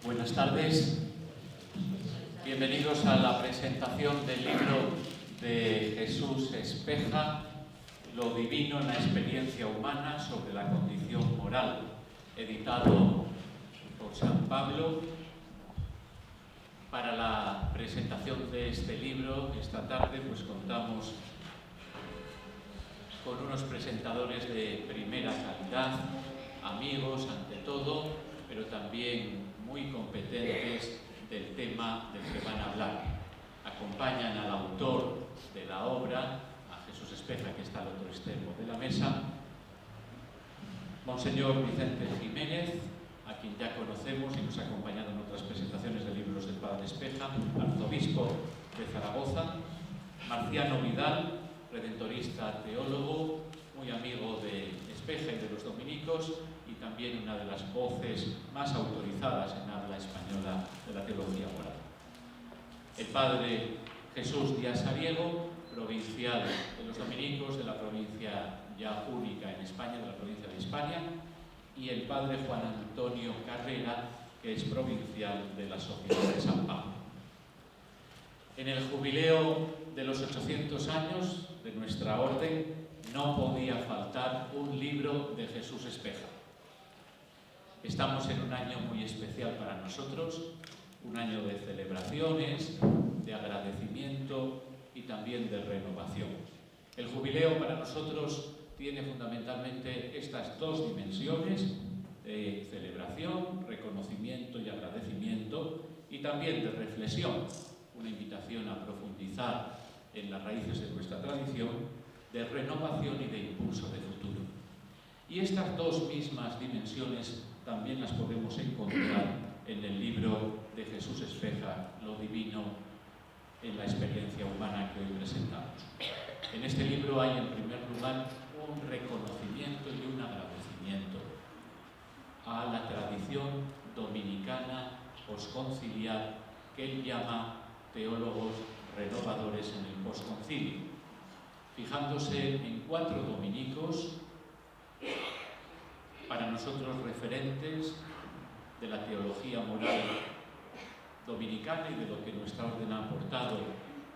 Buenas tardes. Bienvenidos a la presentación del libro de Jesús Espeja, Lo divino en la experiencia humana sobre la condición moral, editado por San Pablo. Para la presentación de este libro, esta tarde, pues contamos con unos presentadores de primera calidad, amigos ante todo, pero también muy competentes del tema del que van a hablar. Acompañan al autor de la obra, a Jesús Espeja, que está al otro extremo de la mesa, Monseñor Vicente Jiménez, a quien ya conocemos y nos ha acompañado en otras presentaciones de libros del Padre Espeja, arzobispo de Zaragoza, Marciano Vidal, redentorista teólogo, muy amigo de Espeja y de los dominicos, y también una de las voces más autorizadas en habla española de la teología moral. El padre Jesús Díaz Ariego, provincial de los dominicos, de la provincia ya única en España, de la provincia de Hispania, y el padre Juan Antonio Carrera, que es provincial de la Sociedad de San Pablo. En el jubileo de los 800 años de nuestra orden no podía faltar un libro de Jesús Espeja. Estamos en un año muy especial para nosotros, un año de celebraciones, de agradecimiento y también de renovación. El jubileo para nosotros tiene fundamentalmente estas dos dimensiones de celebración, reconocimiento y agradecimiento, y también de reflexión, una invitación a profundizar en las raíces de nuestra tradición, de renovación y de impulso de futuro. Y estas dos mismas dimensiones también las podemos encontrar en el libro de Jesús Espeja, Lo divino en la experiencia humana, que hoy presentamos. En este libro hay, en primer lugar, un reconocimiento y un agradecimiento a la tradición dominicana posconciliar que él llama teólogos renovadores en el posconcilio, fijándose en 4 dominicos, para nosotros referentes de la teología moral dominicana y de lo que nuestra orden ha aportado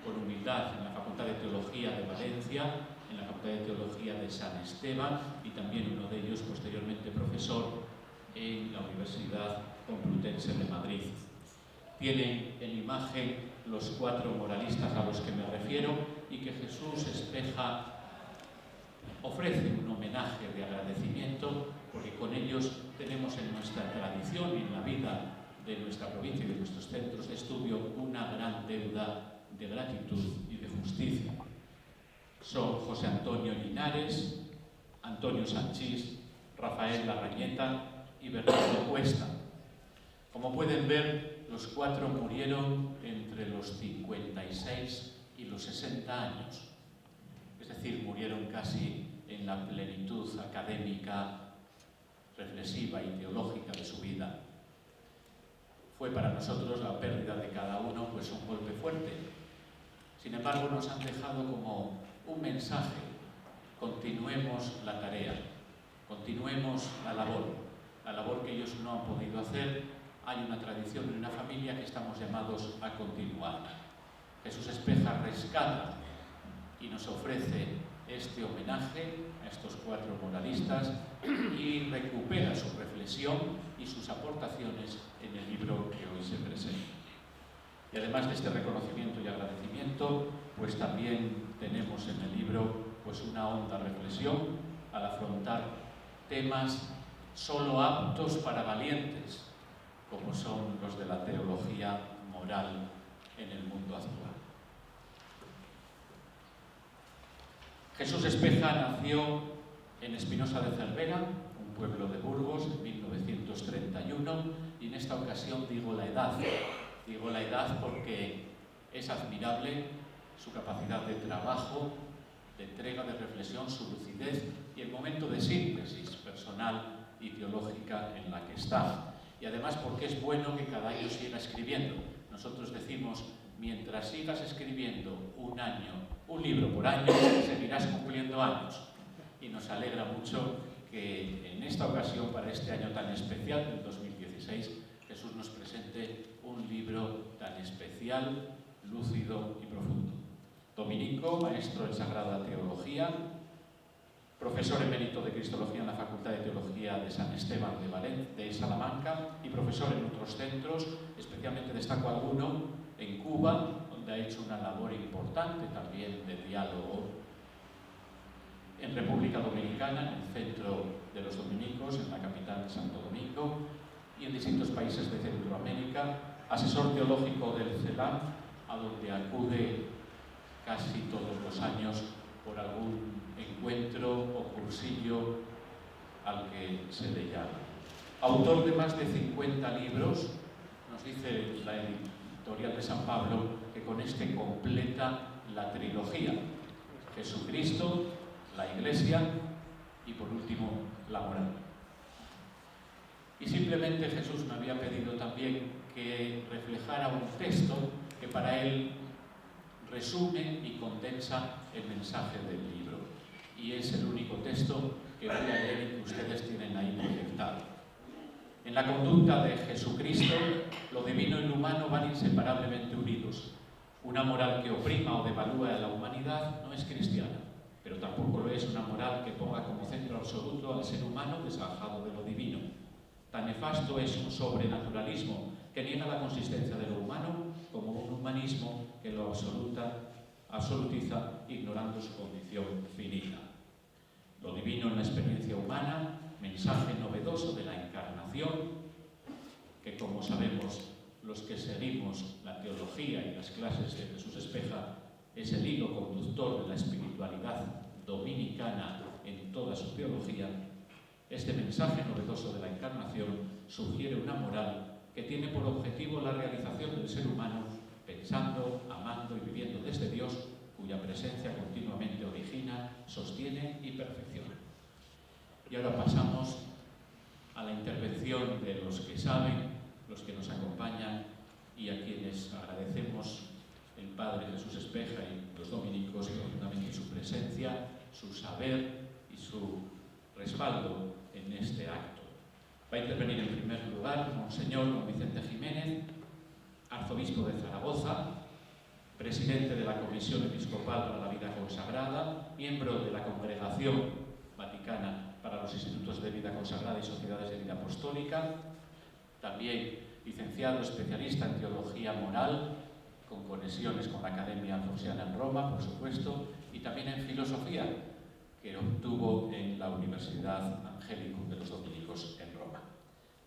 con humildad en la Facultad de Teología de Valencia, en la Facultad de Teología de San Esteban, y también uno de ellos posteriormente profesor en la Universidad Complutense de Madrid. Tienen en imagen los 4 moralistas a los que me refiero y que Jesús Espeja ofrece un homenaje de agradecimiento, porque con ellos tenemos en nuestra tradición y en la vida de nuestra provincia y de nuestros centros de estudio una gran deuda de gratitud y de justicia. Son José Antonio Linares, Antonio Sanchís, Rafael Larrañeta y Bernardo Cuesta. Como pueden ver, los 4 murieron entre los 56 y los 60 años. Es decir, murieron casi en la plenitud académica, reflexiva y teológica de su vida. Fue para nosotros la pérdida de cada uno pues un golpe fuerte. Sin embargo, nos han dejado como un mensaje: continuemos la tarea, continuemos la labor que ellos no han podido hacer. Hay una tradición en una familia que estamos llamados a continuar. Jesús Espeja rescata y nos ofrece este homenaje a estos 4 moralistas y recupera su reflexión y sus aportaciones en el libro que hoy se presenta. Y además de este reconocimiento y agradecimiento, pues también tenemos en el libro pues una honda reflexión al afrontar temas solo aptos para valientes, como son los de la teología moral en el mundo actual. Jesús Espeja nació en Espinosa de Cervera, un pueblo de Burgos, en 1931, y en esta ocasión digo la edad. Digo la edad porque es admirable su capacidad de trabajo, de entrega, de reflexión, su lucidez y el momento de síntesis personal y teológica en la que está. Y además porque es bueno que cada año siga escribiendo. Nosotros decimos, mientras sigas escribiendo un libro por año, seguirás cumpliendo años. Y nos alegra mucho que en esta ocasión, para este año tan especial del 2016, Jesús nos presente un libro tan especial, lúcido y profundo. Dominico, maestro en Sagrada Teología, profesor emérito de Cristología en la Facultad de Teología de San Esteban de Salamanca y profesor en otros centros, especialmente destaco alguno en Cuba, donde ha hecho una labor importante también de diálogo. En República Dominicana, en el Centro de los Dominicos, en la capital de Santo Domingo, y en distintos países de Centroamérica, asesor teológico del CELAM, a donde acude casi todos los años por algún encuentro o cursillo al que se le llama. Autor de más de 50 libros, nos dice la editorial de San Pablo que con este completa la trilogía: Jesucristo, la Iglesia y por último la moral. Y simplemente Jesús me había pedido también que reflejara un texto que para él resume y condensa el mensaje del libro. Y es el único texto que voy a leer y que ustedes tienen ahí proyectado. En la conducta de Jesucristo, lo divino y lo humano van inseparablemente unidos. Una moral que oprima o devalúa a la humanidad no es cristiana, pero tampoco lo es una moral que ponga como centro absoluto al ser humano desgajado de lo divino. Tan nefasto es un sobrenaturalismo que niega la consistencia de lo humano como un humanismo que lo absolutiza ignorando su condición finita. Lo divino en la experiencia humana, mensaje novedoso de la encarnación, que como sabemos los que seguimos la teología y las clases de Jesús Espeja, es el hilo conductor de la espiritualidad dominicana en toda su teología. Este mensaje novedoso de la encarnación sugiere una moral que tiene por objetivo la realización del ser humano pensando, amando y viviendo desde Dios, cuya presencia continuamente origina, sostiene y perfecciona. Y ahora pasamos a la intervención de los que saben, los que nos acompañan y a quienes agradecemos el Padre Jesús Espeja y los dominicos profundamente su presencia, su saber y su respaldo en este acto. Va a intervenir en primer lugar Monseñor Don Vicente Jiménez, arzobispo de Zaragoza, presidente de la Comisión Episcopal para la Vida Consagrada, miembro de la Congregación Vaticana para los Institutos de Vida Consagrada y Sociedades de Vida Apostólica, también licenciado especialista en Teología Moral, con conexiones con la Academia Alfonsiana en Roma, por supuesto, y también en Filosofía, que obtuvo en la Universidad Angélicum de los Dominicos en Roma.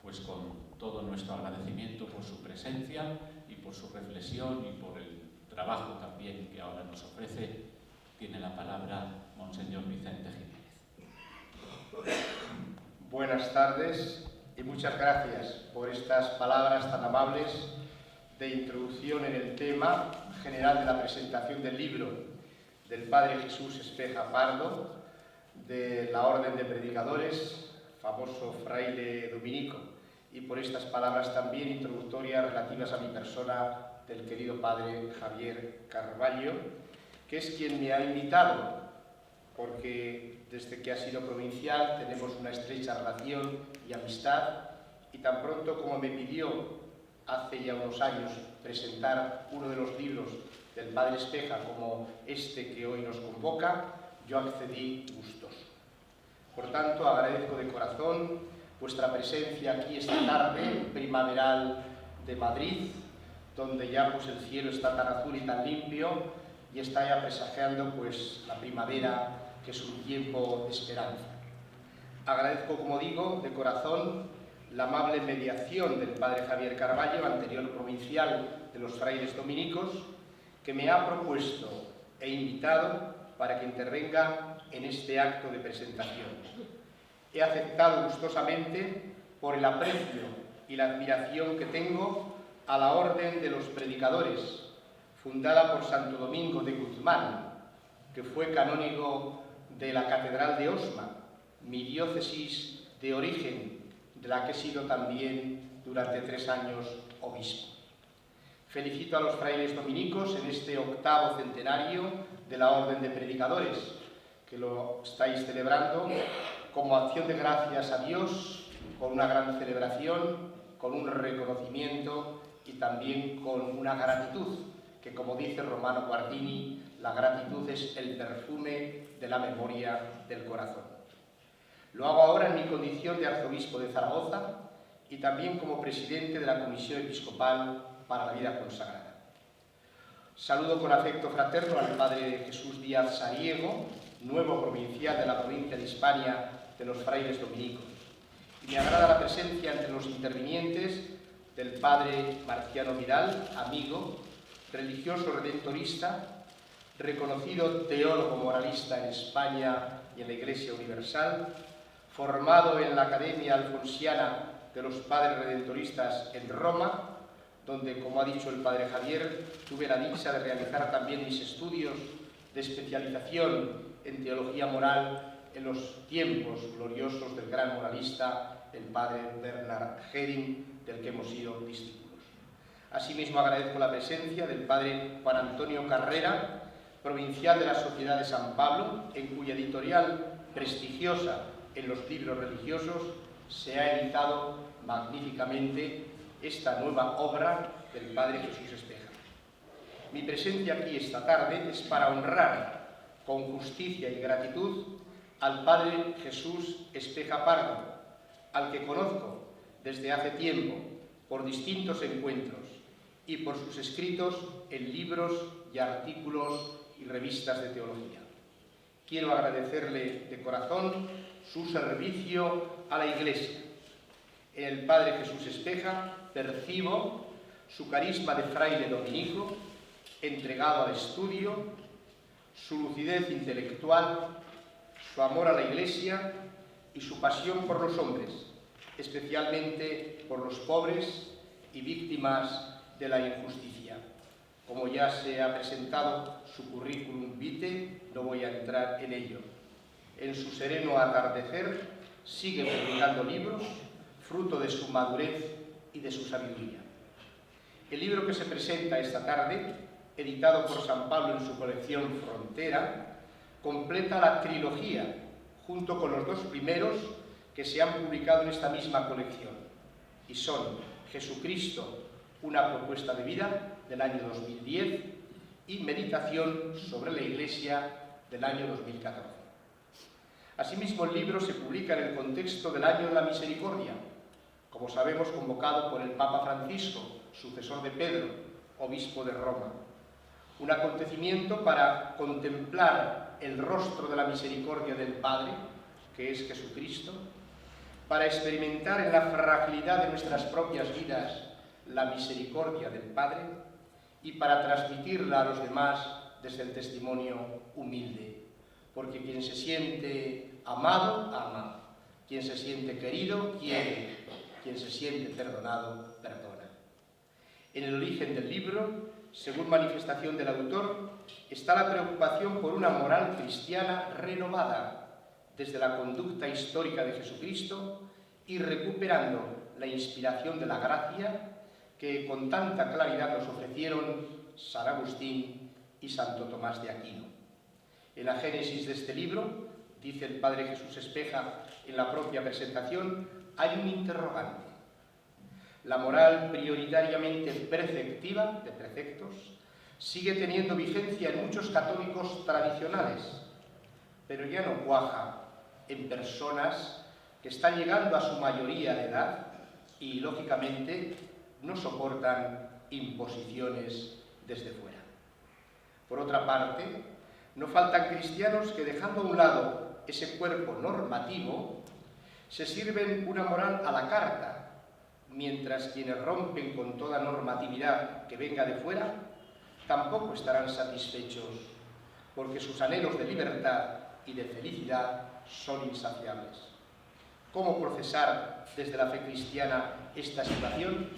Pues con todo nuestro agradecimiento por su presencia y por su reflexión y por el trabajo también que ahora nos ofrece, tiene la palabra Monseñor Vicente Jiménez. Buenas tardes y muchas gracias por estas palabras tan amables de introducción en el tema general de la presentación del libro del Padre Jesús Espeja Pardo, de la Orden de Predicadores, famoso fraile dominico, y por estas palabras también introductorias relativas a mi persona del querido Padre Javier Carballo, que es quien me ha invitado, porque desde que ha sido provincial tenemos una estrecha relación y amistad, y tan pronto como me pidió hace ya unos años presentar uno de los libros del Padre Espeja como este que hoy nos convoca, yo accedí gustoso. Por tanto, agradezco de corazón vuestra presencia aquí esta tarde primaveral de Madrid, donde ya pues el cielo está tan azul y tan limpio y está ya presagiando pues la primavera, que es un tiempo de esperanza. Agradezco, como digo, de corazón la amable mediación del Padre Javier Carballo, anterior provincial de los frailes dominicos, que me ha propuesto e invitado para que intervenga en este acto de presentación. He aceptado gustosamente por el aprecio y la admiración que tengo a la Orden de los Predicadores, fundada por Santo Domingo de Guzmán, que fue canónigo de la Catedral de Osma, mi diócesis de origen, de la que he sido también durante 3 años obispo. Felicito a los frailes dominicos en este 8º centenario de la Orden de Predicadores, que lo estáis celebrando como acción de gracias a Dios, con una gran celebración, con un reconocimiento y también con una gratitud, que como dice Romano Guardini, la gratitud es el perfume de la memoria del corazón. Lo hago ahora en mi condición de arzobispo de Zaragoza y también como presidente de la Comisión Episcopal para la Vida Consagrada. Saludo con afecto fraterno al Padre Jesús Díaz Sariego, nuevo provincial de la provincia de Hispania de los frailes dominicos. Y me agrada la presencia entre los intervinientes del Padre Marciano Vidal, amigo, religioso redentorista, reconocido teólogo moralista en España y en la Iglesia Universal, formado en la Academia Alfonsiana de los Padres Redentoristas en Roma, donde, como ha dicho el Padre Javier, tuve la dicha de realizar también mis estudios de especialización en teología moral en los tiempos gloriosos del gran moralista, el Padre Bernard Häring, del que hemos sido discípulos. Asimismo, agradezco la presencia del Padre Juan Antonio Carrera, provincial de la Sociedad de San Pablo, en cuya editorial prestigiosa en los libros religiosos se ha editado magníficamente esta nueva obra del Padre Jesús Espeja. Mi presencia aquí esta tarde es para honrar con justicia y gratitud al Padre Jesús Espeja Pardo, al que conozco desde hace tiempo por distintos encuentros y por sus escritos en libros y artículos y revistas de teología. Quiero agradecerle de corazón su servicio a la Iglesia. En el Padre Jesús Espeja percibo su carisma de fraile dominico, entregado al estudio, su lucidez intelectual, su amor a la Iglesia y su pasión por los hombres, especialmente por los pobres y víctimas de la injusticia. Como ya se ha presentado su currículum vitae, no voy a entrar en ello. En su sereno atardecer sigue publicando libros, fruto de su madurez y de su sabiduría. El libro que se presenta esta tarde, editado por San Pablo en su colección Frontera, completa la trilogía, junto con los dos primeros que se han publicado en esta misma colección, y son Jesucristo, una propuesta de vida, del año 2010, y Meditación sobre la Iglesia, del año 2014. Asimismo, el libro se publica en el contexto del Año de la Misericordia, como sabemos, convocado por el Papa Francisco, sucesor de Pedro, obispo de Roma. Un acontecimiento para contemplar el rostro de la misericordia del Padre, que es Jesucristo, para experimentar en la fragilidad de nuestras propias vidas la misericordia del Padre y para transmitirla a los demás desde el testimonio humilde. Porque quien se siente amado, ama. Quien se siente querido, quiere. Quien se siente perdonado, perdona. En el origen del libro, según manifestación del autor, está la preocupación por una moral cristiana renovada desde la conducta histórica de Jesucristo y recuperando la inspiración de la gracia que con tanta claridad nos ofrecieron San Agustín y Santo Tomás de Aquino. En la génesis de este libro, dice el Padre Jesús Espeja en la propia presentación, hay un interrogante. La moral prioritariamente preceptiva, de preceptos, sigue teniendo vigencia en muchos católicos tradicionales, pero ya no cuaja en personas que están llegando a su mayoría de edad y, lógicamente, no soportan imposiciones desde fuera. Por otra parte, no faltan cristianos que, dejando a un lado ese cuerpo normativo, se sirven una moral a la carta, mientras quienes rompen con toda normatividad que venga de fuera tampoco estarán satisfechos, porque sus anhelos de libertad y de felicidad son insaciables. ¿Cómo procesar desde la fe cristiana esta situación?,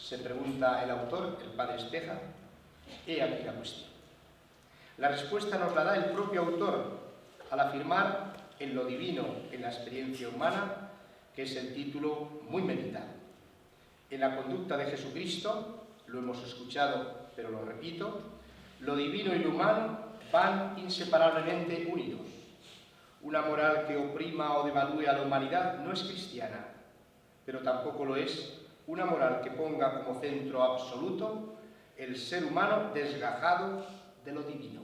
se pregunta el autor, el Padre Espeja. He aquí la cuestión. La respuesta nos la da el propio autor al afirmar en lo divino, en la experiencia humana, que es el título muy meditado. En la conducta de Jesucristo, lo hemos escuchado, pero lo repito, lo divino y lo humano van inseparablemente unidos. Una moral que oprima o devalúe a la humanidad no es cristiana, pero tampoco lo es una moral que ponga como centro absoluto el ser humano desgajado de lo divino.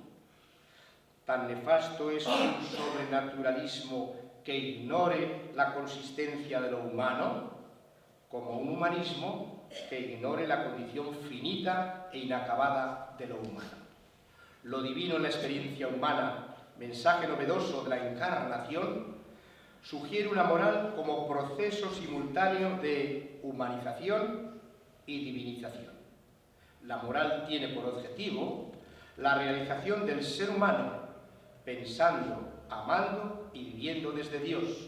Tan nefasto es un sobrenaturalismo que ignore la consistencia de lo humano, como un humanismo que ignore la condición finita e inacabada de lo humano. Lo divino en la experiencia humana, mensaje novedoso de la encarnación, sugiere una moral como proceso simultáneo de humanización y divinización. La moral tiene por objetivo la realización del ser humano, pensando, amando y viviendo desde Dios,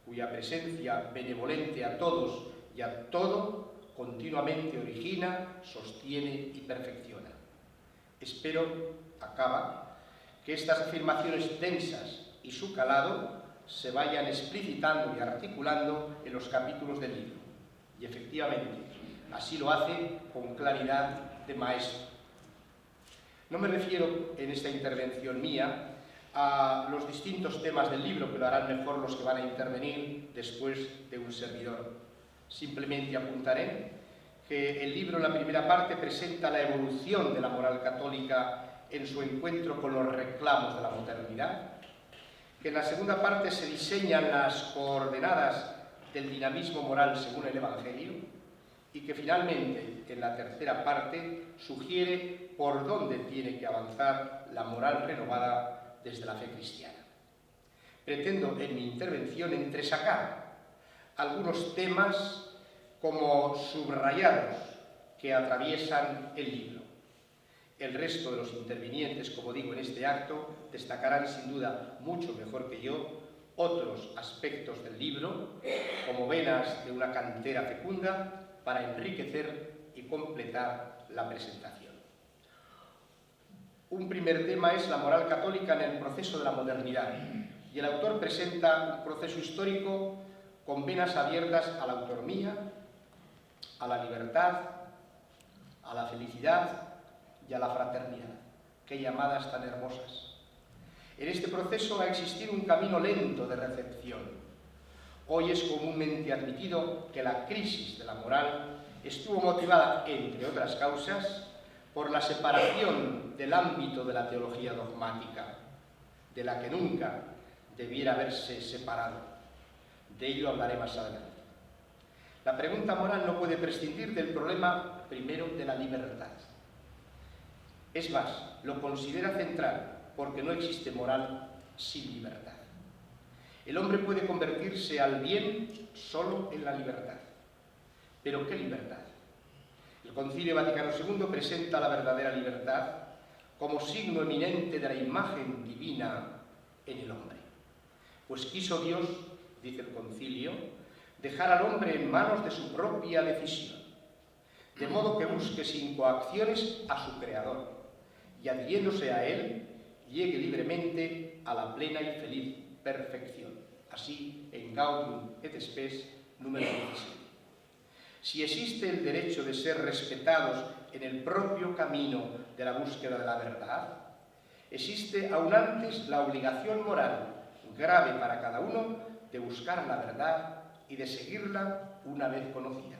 cuya presencia benevolente a todos y a todo continuamente origina, sostiene y perfecciona. Espero, acaba, que estas afirmaciones densas y su calado se vayan explicitando y articulando en los capítulos del libro. Y efectivamente, así lo hace con claridad de maestro. No me refiero en esta intervención mía a los distintos temas del libro, que lo harán mejor los que van a intervenir después de un servidor. Simplemente apuntaré que el libro en la primera parte presenta la evolución de la moral católica en su encuentro con los reclamos de la modernidad, que en la segunda parte se diseñan las coordenadas del dinamismo moral según el Evangelio y que finalmente en la tercera parte sugiere por dónde tiene que avanzar la moral renovada desde la fe cristiana. Pretendo en mi intervención entresacar algunos temas como subrayados que atraviesan el libro. El resto de los intervinientes, como digo, en este acto, destacarán sin duda mucho mejor que yo otros aspectos del libro, como venas de una cantera fecunda, para enriquecer y completar la presentación. Un primer tema es la moral católica en el proceso de la modernidad, y el autor presenta un proceso histórico con venas abiertas a la autonomía, a la libertad, a la felicidad y a la fraternidad. Qué llamadas tan hermosas. En este proceso ha existido un camino lento de recepción. Hoy es comúnmente admitido que la crisis de la moral estuvo motivada, entre otras causas, por la separación del ámbito de la teología dogmática, de la que nunca debiera haberse separado. De ello hablaré más adelante. La pregunta moral no puede prescindir del problema primero de la libertad. Es más, lo considera central porque no existe moral sin libertad. El hombre puede convertirse al bien solo en la libertad. ¿Pero qué libertad? El Concilio Vaticano II presenta la verdadera libertad como signo eminente de la imagen divina en el hombre. Pues quiso Dios, dice el Concilio, dejar al hombre en manos de su propia decisión, de modo que busque sin coacciones a su Creador y adhiriéndose a él, llegue libremente a la plena y feliz perfección. Así en Gaudium et Spes, número 17. Si existe el derecho de ser respetados en el propio camino de la búsqueda de la verdad, existe aún antes la obligación moral, grave para cada uno, de buscar la verdad y de seguirla una vez conocida.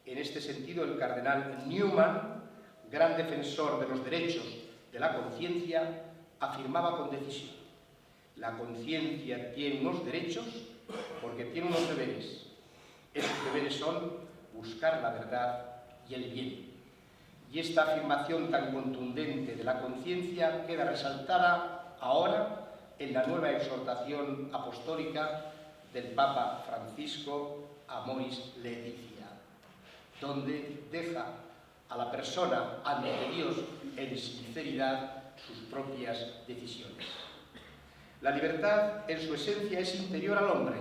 En este sentido, el cardenal Newman, gran defensor de los derechos de la conciencia, afirmaba con decisión: la conciencia tiene unos derechos porque tiene unos deberes. Esos deberes son buscar la verdad y el bien. Y esta afirmación tan contundente de la conciencia queda resaltada ahora en la nueva exhortación apostólica del Papa Francisco Amoris Laetitia, donde deja a la persona ante Dios en sinceridad sus propias decisiones. La libertad en su esencia es interior al hombre,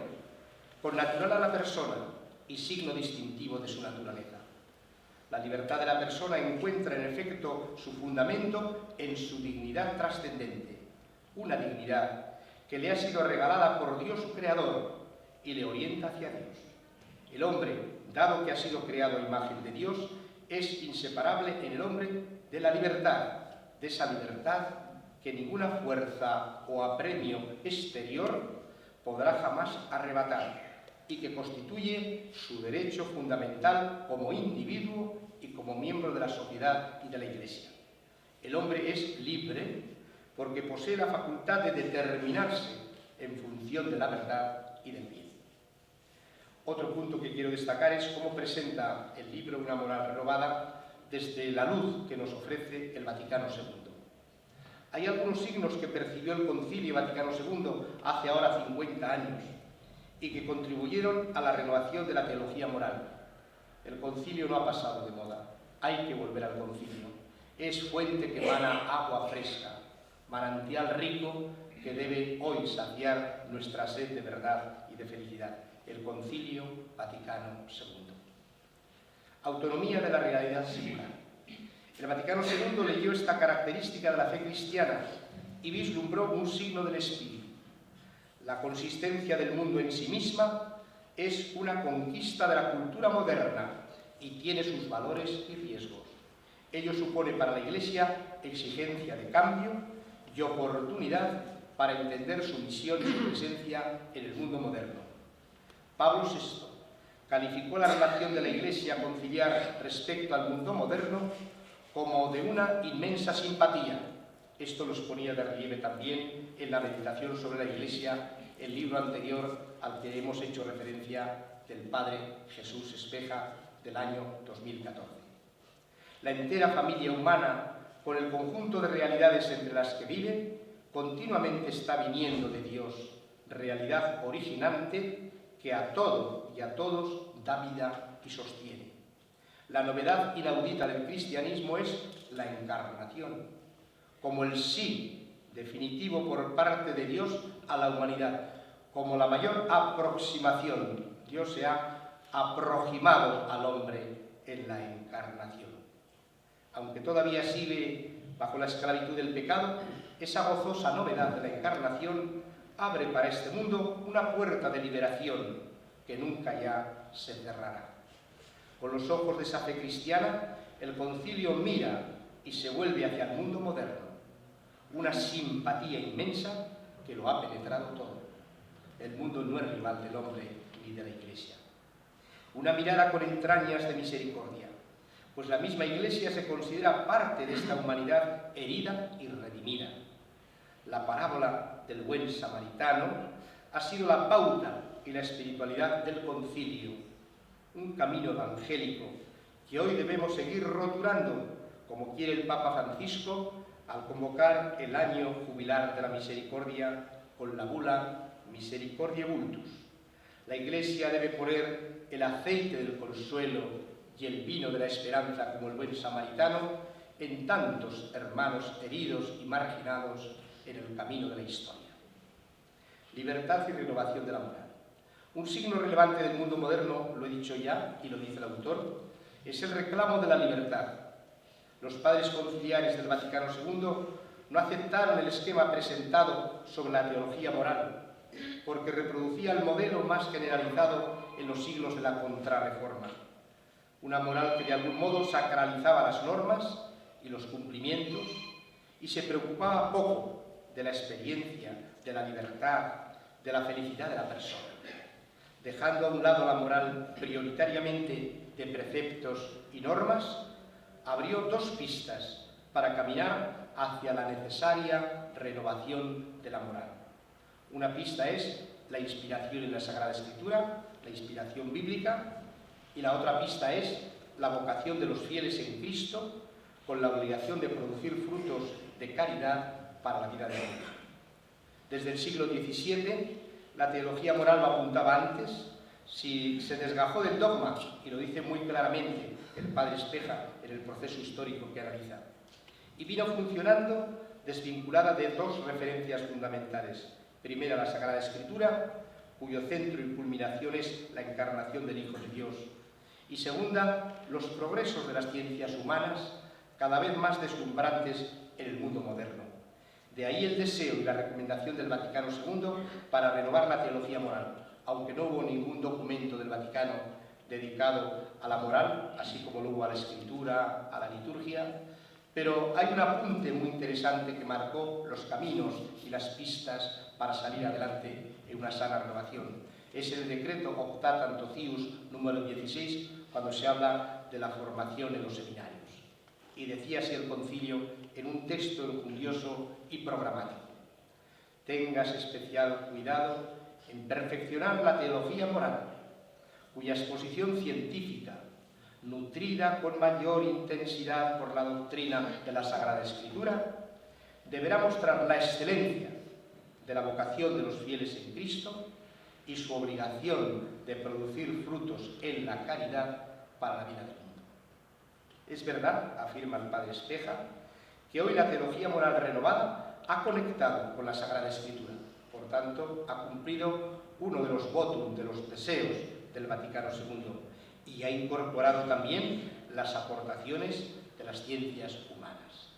connatural a la persona y signo distintivo de su naturaleza. La libertad de la persona encuentra en efecto su fundamento en su dignidad trascendente, una dignidad que le ha sido regalada por Dios su Creador y le orienta hacia Dios. El hombre, dado que ha sido creado a imagen de Dios, es inseparable en el hombre de la libertad, de esa libertad que ninguna fuerza o apremio exterior podrá jamás arrebatar, y que constituye su derecho fundamental como individuo y como miembro de la sociedad y de la Iglesia. El hombre es libre porque posee la facultad de determinarse en función de la verdad y del bien. Otro punto que quiero destacar es cómo presenta el libro Una moral renovada desde la luz que nos ofrece el Vaticano II. Hay algunos signos que percibió el Concilio Vaticano II hace ahora 50 años y que contribuyeron a la renovación de la teología moral. El concilio no ha pasado de moda, hay que volver al concilio. Es fuente que emana agua fresca, manantial rico que debe hoy saciar nuestra sed de verdad y de felicidad. El Concilio Vaticano II. Autonomía de la realidad singular. El Vaticano II leyó esta característica de la fe cristiana y vislumbró un signo del espíritu. La consistencia del mundo en sí misma es una conquista de la cultura moderna y tiene sus valores y riesgos. Ello supone para la Iglesia exigencia de cambio y oportunidad para entender su misión y su presencia en el mundo moderno. Pablo VI calificó la relación de la Iglesia conciliar respecto al mundo moderno como de una inmensa simpatía. Esto lo exponía de relieve también en la meditación sobre la Iglesia, el libro anterior al que hemos hecho referencia del Padre Jesús Espeja del año 2014. La entera familia humana, con el conjunto de realidades entre las que vive, continuamente está viniendo de Dios, realidad originante que a todo y a todos da vida y sostiene. La novedad inaudita del cristianismo es la encarnación, como el sí definitivo por parte de Dios a la humanidad, como la mayor aproximación. Dios se ha aproximado al hombre en la encarnación. Aunque todavía sigue bajo la esclavitud del pecado, esa gozosa novedad de la encarnación abre para este mundo una puerta de liberación que nunca ya se cerrará. Con los ojos de esa fe cristiana, el concilio mira y se vuelve hacia el mundo moderno. Una simpatía inmensa que lo ha penetrado todo. El mundo no es rival del hombre ni de la Iglesia. Una mirada con entrañas de misericordia, pues la misma Iglesia se considera parte de esta humanidad herida y redimida. La parábola del buen samaritano ha sido la pauta y la espiritualidad del concilio, un camino evangélico que hoy debemos seguir rotulando, como quiere el Papa Francisco, al convocar el año jubilar de la misericordia con la bula Misericordiae Vultus. La Iglesia debe poner el aceite del consuelo y el vino de la esperanza como el buen samaritano en tantos hermanos heridos y marginados en el camino de la historia. Libertad y renovación de la moral. Un signo relevante del mundo moderno, lo he dicho ya y lo dice el autor, es el reclamo de la libertad. Los padres conciliares del Vaticano II no aceptaron el esquema presentado sobre la teología moral, porque reproducía el modelo más generalizado en los siglos de la Contrarreforma. Una moral que de algún modo sacralizaba las normas y los cumplimientos y se preocupaba poco de la experiencia, de la libertad, de la felicidad de la persona. Dejando a un lado la moral prioritariamente de preceptos y normas, abrió dos pistas para caminar hacia la necesaria renovación de la moral. Una pista es la inspiración en la Sagrada Escritura, la inspiración bíblica, y la otra pista es la vocación de los fieles en Cristo, con la obligación de producir frutos de caridad para la vida de Dios. Desde el siglo XVII, la teología moral lo apuntaba antes, si se desgajó del dogma, y lo dice muy claramente el padre Espeja en el proceso histórico que analiza, y vino funcionando desvinculada de dos referencias fundamentales. Primera, la Sagrada Escritura, cuyo centro y culminación es la encarnación del Hijo de Dios. Y segunda, los progresos de las ciencias humanas, cada vez más deslumbrantes en el mundo moderno. De ahí el deseo y la recomendación del Vaticano II para renovar la teología moral, aunque no hubo ningún documento del Vaticano dedicado a la moral, así como lo hubo a la escritura, a la liturgia, pero hay un apunte muy interesante que marcó los caminos y las pistas para salir adelante en una sana renovación. Es el decreto Optatant Socius número 16, cuando se habla de la formación en los seminarios. Y decía así el concilio en un texto enjundioso y programático: tengas especial cuidado en perfeccionar la teología moral, cuya exposición científica, nutrida con mayor intensidad por la doctrina de la Sagrada Escritura, deberá mostrar la excelencia de la vocación de los fieles en Cristo y su obligación de producir frutos en la caridad para la vida del mundo. Es verdad, afirma el padre Espeja, que hoy la teología moral renovada ha conectado con la Sagrada Escritura, por tanto, ha cumplido uno de los votum, de los deseos del Vaticano II, y ha incorporado también las aportaciones de las ciencias humanas.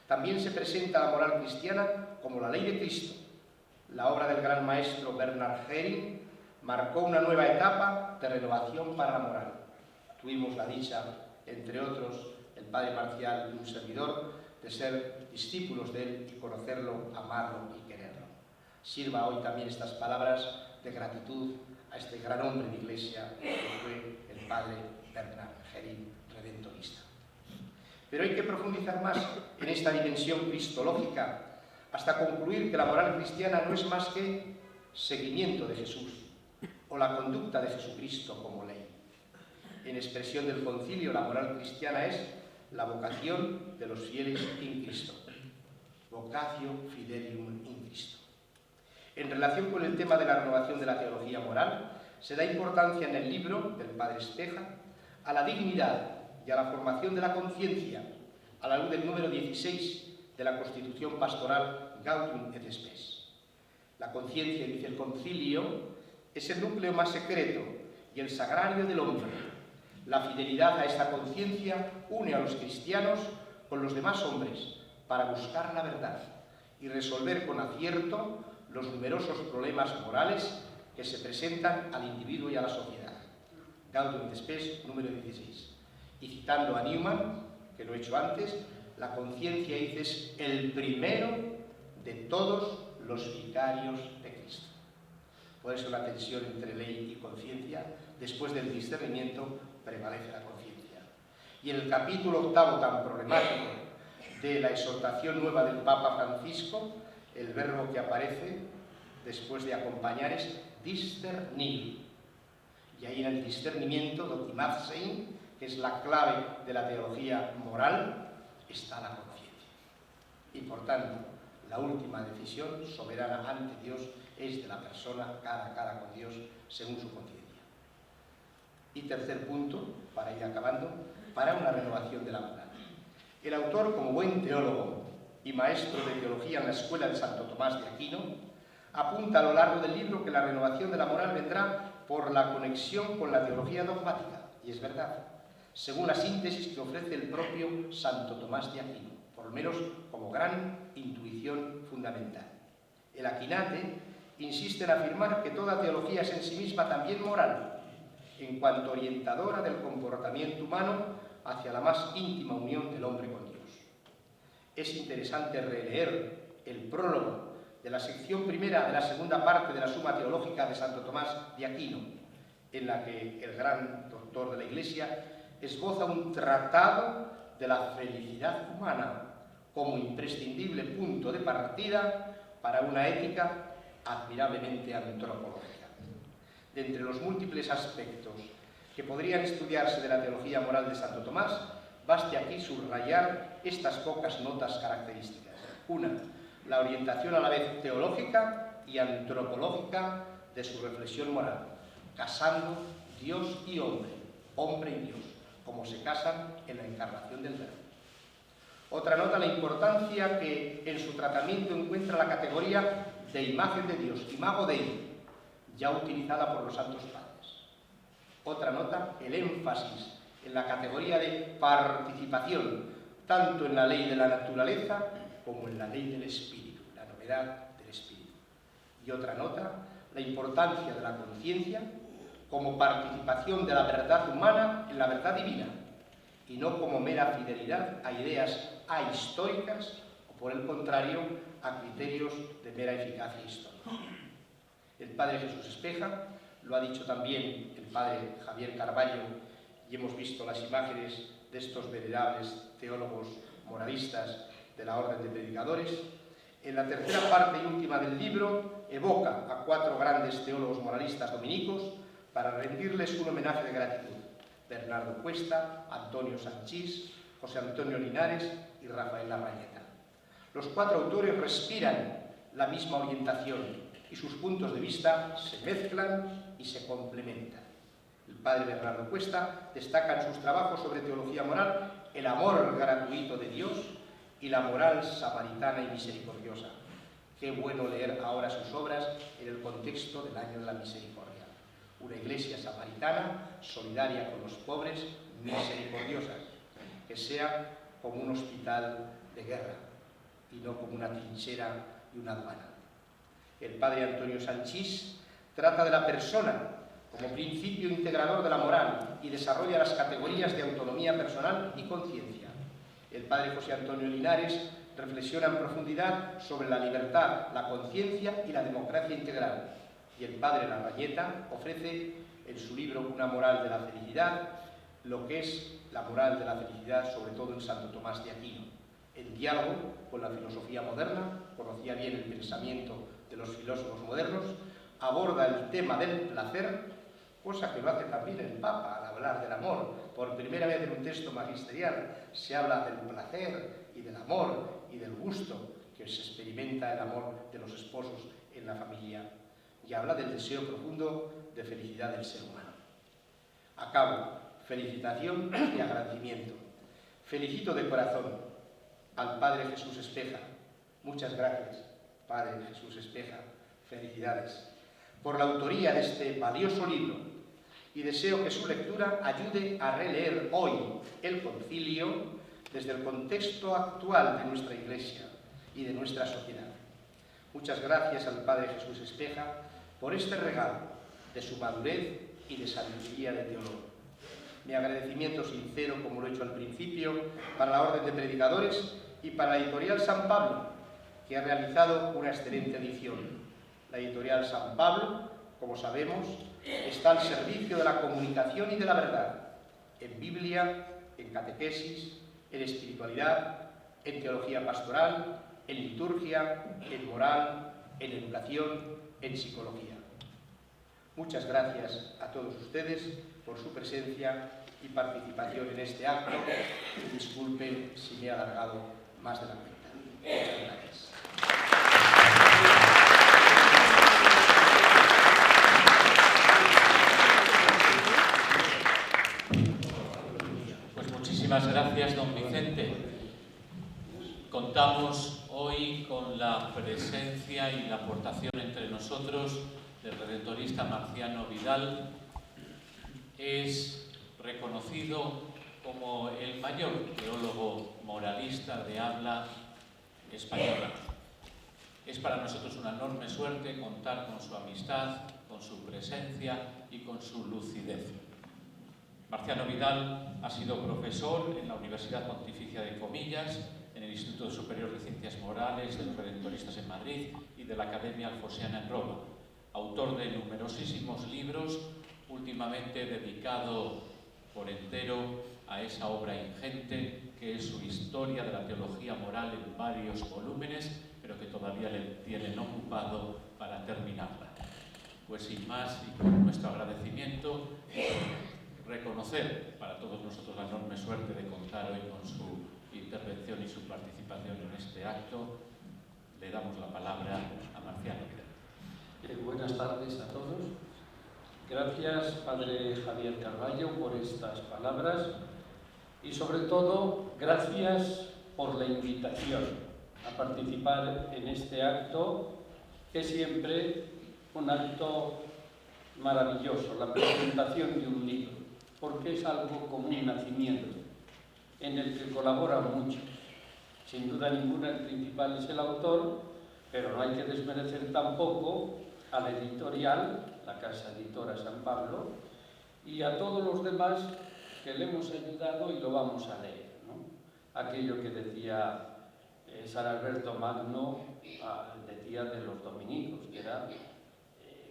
También se presenta la moral cristiana como la ley de Cristo. La obra del gran maestro Bernard Häring marcó una nueva etapa de renovación para la moral. Tuvimos la dicha, entre otros, el padre Marcial y un servidor, de ser discípulos de él y conocerlo, amarlo y quererlo. Sirva hoy también estas palabras de gratitud a este gran hombre de Iglesia que fue el padre Bernard Häring, redentorista. Pero hay que profundizar más en esta dimensión cristológica hasta concluir que la moral cristiana no es más que seguimiento de Jesús o la conducta de Jesucristo como ley. En expresión del concilio, la moral cristiana es la vocación de los fieles in Cristo. Vocatio fidelium in Cristo. En relación con el tema de la renovación de la teología moral, se da importancia en el libro del padre Espeja a la dignidad y a la formación de la conciencia, a la luz del número 16 de la Constitución Pastoral Gaudium et Spes. La conciencia, dice el concilio, es el núcleo más secreto y el sagrario del hombre. La fidelidad a esta conciencia une a los cristianos con los demás hombres para buscar la verdad y resolver con acierto los numerosos problemas morales que se presentan al individuo y a la sociedad. Gaudium et Spes, número 16. Y citando a Newman, que lo he hecho antes, la conciencia, dice, es el primero de todos los vicarios de Cristo. Por eso la tensión entre ley y conciencia, después del discernimiento, prevalece la conciencia. Y en el capítulo 8 tan problemático de la exhortación nueva del Papa Francisco, el verbo que aparece después de acompañar es discernir. Y ahí en el discernimiento, dokimazein, que es la clave de la teología moral, está la conciencia. Y por tanto, la última decisión soberana ante Dios es de la persona cara a cara con Dios según su conciencia. Y tercer punto, para ir acabando, para una renovación de la moral. El autor, como buen teólogo y maestro de teología en la escuela de Santo Tomás de Aquino, apunta a lo largo del libro que la renovación de la moral vendrá por la conexión con la teología dogmática. Y es verdad, según la síntesis que ofrece el propio Santo Tomás de Aquino, por lo menos como gran intuición fundamental. El Aquinate insiste en afirmar que toda teología es en sí misma también moral, en cuanto orientadora del comportamiento humano hacia la más íntima unión del hombre con Dios. Es interesante releer el prólogo de la sección primera de la segunda parte de la Suma Teológica de Santo Tomás de Aquino, en la que el gran doctor de la Iglesia esboza un tratado de la felicidad humana como imprescindible punto de partida para una ética admirablemente antropológica. De entre los múltiples aspectos que podrían estudiarse de la teología moral de Santo Tomás, baste aquí subrayar estas pocas notas características. Una, la orientación a la vez teológica y antropológica de su reflexión moral, casando Dios y hombre, hombre y Dios, como se casan en la encarnación del Verbo. Otra nota, la importancia que en su tratamiento encuentra la categoría de imagen de Dios, imago Dei, ya utilizada por los santos padres. Otra nota, el énfasis en la categoría de participación, tanto en la ley de la naturaleza como en la ley del espíritu, la novedad del espíritu. Y otra nota, la importancia de la conciencia como participación de la verdad humana en la verdad divina, y no como mera fidelidad a ideas ahistóricas o, por el contrario, a criterios de mera eficacia histórica. El padre Jesús Espeja, lo ha dicho también el padre Javier Carballo, y hemos visto las imágenes de estos venerables teólogos moralistas de la Orden de Predicadores. En la tercera parte y última del libro evoca a 4 grandes teólogos moralistas dominicos para rendirles un homenaje de gratitud: Bernardo Cuesta, Antonio Sanchís, José Antonio Linares y Rafael Larrañeta. Los 4 autores respiran la misma orientación y sus puntos de vista se mezclan y se complementan. El padre Bernardo Cuesta destaca en sus trabajos sobre teología moral el amor gratuito de Dios y la moral samaritana y misericordiosa. Qué bueno leer ahora sus obras en el contexto del Año de la Misericordia. Una iglesia samaritana, solidaria con los pobres, misericordiosa, que sea como un hospital de guerra y no como una trinchera y una aduana. El padre Antonio Sanchís trata de la persona como principio integrador de la moral y desarrolla las categorías de autonomía personal y conciencia. El padre José Antonio Linares reflexiona en profundidad sobre la libertad, la conciencia y la democracia integral. Y el padre Larrañeta ofrece en su libro Una moral de la felicidad lo que es la moral de la felicidad, sobre todo en Santo Tomás de Aquino. En diálogo con la filosofía moderna, conocía bien el pensamiento de los filósofos modernos, aborda el tema del placer, cosa que lo hace también el Papa al hablar del amor. Por primera vez en un texto magisterial se habla del placer y del amor y del gusto que se experimenta el amor de los esposos en la familia, y habla del deseo profundo de felicidad del ser humano. Acabo. Felicitación y agradecimiento. Felicito de corazón al padre Jesús Espeja. Muchas gracias, padre Jesús Espeja. Felicidades por la autoría de este valioso libro, y deseo que su lectura ayude a releer hoy el concilio desde el contexto actual de nuestra Iglesia y de nuestra sociedad. Muchas gracias al padre Jesús Espeja por este regalo de su madurez y de sabiduría de teólogo. Mi agradecimiento sincero, como lo he hecho al principio, para la Orden de Predicadores y para la editorial San Pablo, que ha realizado una excelente edición. La editorial San Pablo, como sabemos, está al servicio de la comunicación y de la verdad, en Biblia, en catequesis, en espiritualidad, en teología pastoral, en liturgia, en moral, en educación, en psicología. Muchas gracias a todos ustedes por su presencia y participación en este acto. Disculpen si me he alargado más de la cuenta. Muchas gracias. Pues muchísimas gracias, don Vicente. Contamos hoy con la presencia y la aportación entre nosotros del redentorista Marciano Vidal. Es reconocido como el mayor teólogo moralista de habla española. Es para nosotros una enorme suerte contar con su amistad, con su presencia y con su lucidez. Marciano Vidal ha sido profesor en la Universidad Pontificia de Comillas, en el Instituto Superior de Ciencias Morales de los Redentoristas en Madrid y de la Academia Alfosiana en Roma. Autor de numerosísimos libros, últimamente dedicado por entero a esa obra ingente que es su Historia de la Teología Moral en varios volúmenes, pero que todavía le tienen ocupado para terminarla. Pues sin más, y con nuestro agradecimiento, reconocer para todos nosotros la enorme suerte de contar hoy con su intervención y su participación en este acto, le damos la palabra a Marciano Vidal. Buenas tardes a todos. Gracias, padre Javier Carballo, por estas palabras y sobre todo gracias por la invitación a participar en este acto, que es siempre un acto maravilloso, la presentación de un libro, porque es algo como un nacimiento en el que colaboran muchos. Sin duda ninguna el principal es el autor, pero no hay que desmerecer tampoco a la editorial, la casa editora San Pablo, y a todos los demás que le hemos ayudado y lo vamos a leer, ¿no? Aquello que decía San Alberto Magno, decía de los dominicos, que era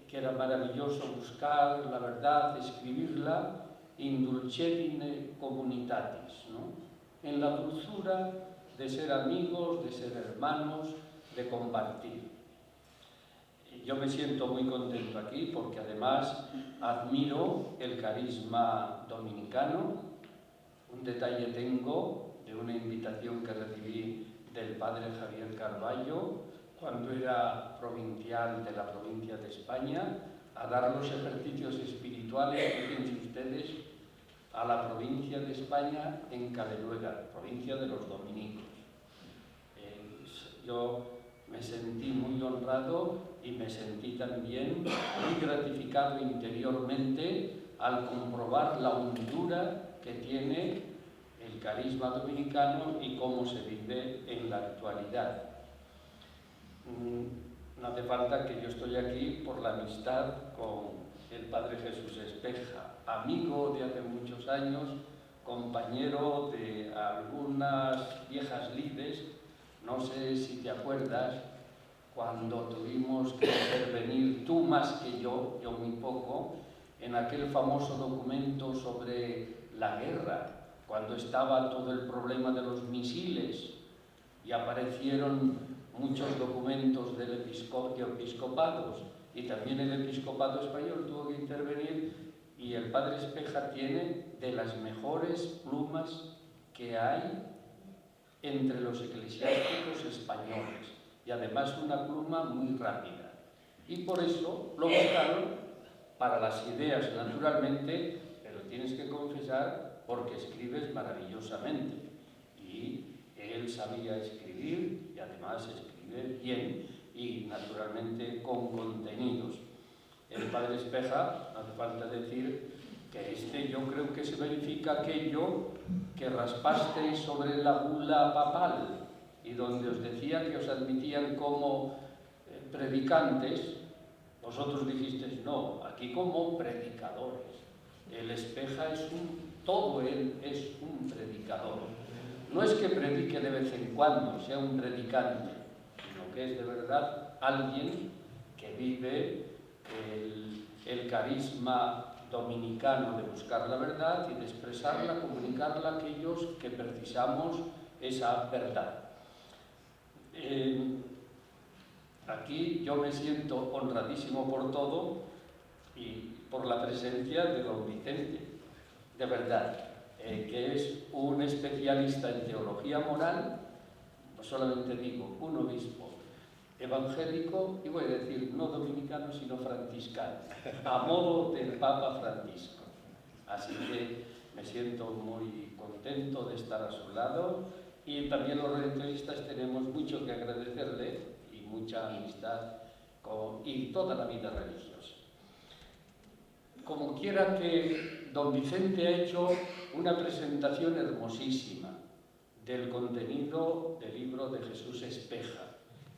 que era maravilloso buscar la verdad, escribirla, in dulcedine communitatis, ¿no? En la dulzura de ser amigos, de ser hermanos, de compartir. Yo me siento muy contento aquí porque además admiro el carisma dominicano. Un detalle tengo de una invitación que recibí del padre Javier Carballo cuando era provincial de la provincia de España a dar los ejercicios espirituales, fíjense ustedes, a la provincia de España en Caleruega, provincia de los dominicos. Yo me sentí muy honrado y me sentí también muy gratificado interiormente al comprobar la hondura que tiene el carisma dominicano y cómo se vive en la actualidad. No hace falta que yo estoy aquí por la amistad con el padre Jesús Espeja, amigo de hace muchos años, compañero de algunas viejas lides. No sé si te acuerdas cuando tuvimos que intervenir, tú más que yo muy poco, en aquel famoso documento sobre la guerra, cuando estaba todo el problema de los misiles y aparecieron muchos documentos de episcopados y también el episcopado español tuvo que intervenir y el padre Espeja tiene de las mejores plumas que hay entre los eclesiásticos españoles y además una pluma muy rápida. Y por eso lo buscaron para las ideas, naturalmente, pero tienes que confesar porque escribes maravillosamente. Y él sabía escribir y además escribe bien y naturalmente con contenidos. El padre Espeja, no hace falta decir que yo creo que se verifica aquello que raspasteis sobre la bula papal y donde os decía que os admitían como predicantes, vosotros dijisteis no, aquí como predicadores. El Espeja todo él es un predicador. No es que predique de vez en cuando, sea un predicante, sino que es de verdad alguien que vive el carisma dominicano de buscar la verdad y de expresarla, comunicarla a aquellos que precisamos esa verdad. Aquí yo me siento honradísimo por todo y por la presencia de don Vicente, de verdad, que es un especialista en teología moral, no solamente digo un obispo evangélico, y voy a decir no dominicano sino franciscano, a modo del Papa Francisco. Así que me siento muy contento de estar a su lado y también los redentoristas tenemos mucho que agradecerle y mucha amistad y toda la vida religiosa. Como quiera que don Vicente ha hecho una presentación hermosísima del contenido del libro de Jesús Espeja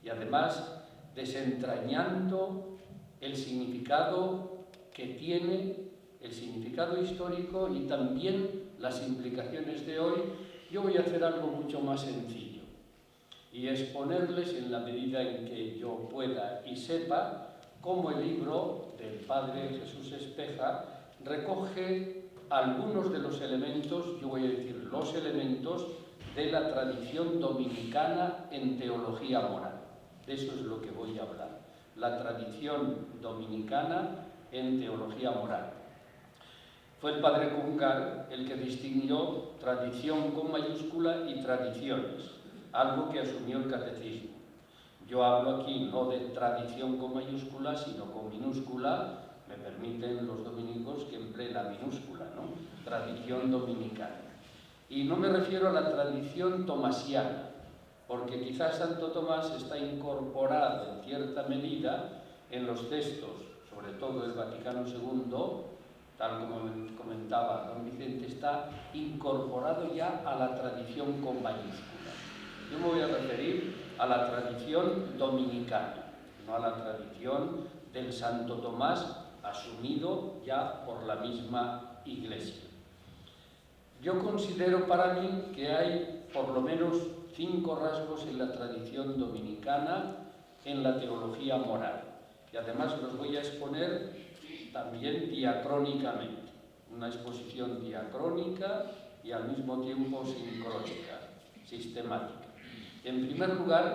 y además desentrañando el significado que tiene, el significado histórico y también las implicaciones de hoy, yo voy a hacer algo mucho más sencillo y exponerles en la medida en que yo pueda y sepa cómo el libro del padre Jesús Espeja recoge algunos de los elementos, yo voy a decir los elementos, de la tradición dominicana en teología moral. De eso es lo que voy a hablar. La tradición dominicana en teología moral. Fue el padre Congar el que distinguió tradición con mayúscula y tradiciones, algo que asumió el catecismo. Yo hablo aquí no de tradición con mayúscula, sino con minúscula. Me permiten los dominicos que emplee la minúscula, ¿no? Tradición dominicana. Y no me refiero a la tradición tomasiana, porque quizás Santo Tomás está incorporado en cierta medida en los textos, sobre todo del Vaticano II, tal como comentaba don Vicente, está incorporado ya a la tradición con mayúscula. Yo me voy a referir a la tradición dominicana, no a la tradición del Santo Tomás asumido ya por la misma Iglesia. Yo considero para mí que hay por lo menos 5 rasgos en la tradición dominicana en la teología moral. y además los voy a exponer también diacrónicamente, una exposición diacrónica y al mismo tiempo sincrónica, sistemática. En primer lugar,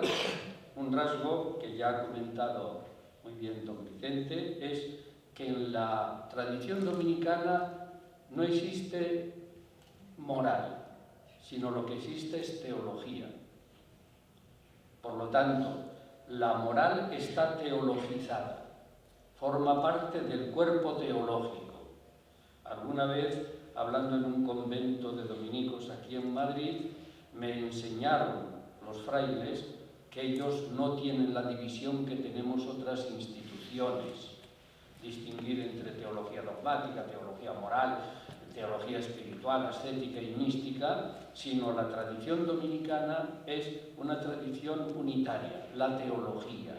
un rasgo que ya ha comentado muy bien don Vicente es que en la tradición dominicana no existe moral, sino lo que existe es teología. Por lo tanto, la moral está teologizada, forma parte del cuerpo teológico. Alguna vez, hablando en un convento de dominicos aquí en Madrid, me enseñaron los frailes que ellos no tienen la división que tenemos otras instituciones, distinguir entre teología dogmática, teología moral, teología espiritual, ascética y mística, sino la tradición dominicana es una tradición unitaria, la teología.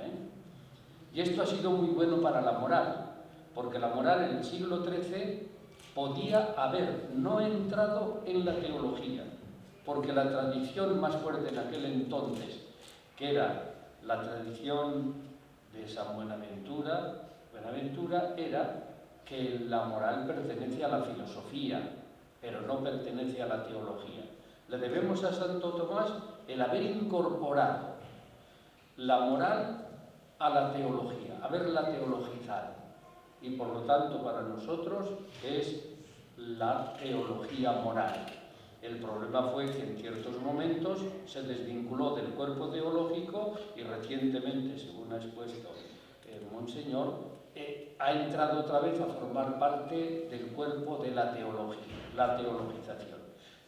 Y esto ha sido muy bueno para la moral, porque la moral en el siglo XIII podía haber no entrado en la teología, porque la tradición más fuerte en aquel entonces, que era la tradición de San Buenaventura, era que la moral pertenece a la filosofía, pero no pertenece a la teología. Le debemos a Santo Tomás el haber incorporado la moral a la teología, haberla teologizado. Y por lo tanto para nosotros es la teología moral. El problema fue que en ciertos momentos se desvinculó del cuerpo teológico y recientemente, según ha expuesto el Monseñor, ha entrado otra vez a formar parte del cuerpo de la teología, la teologización.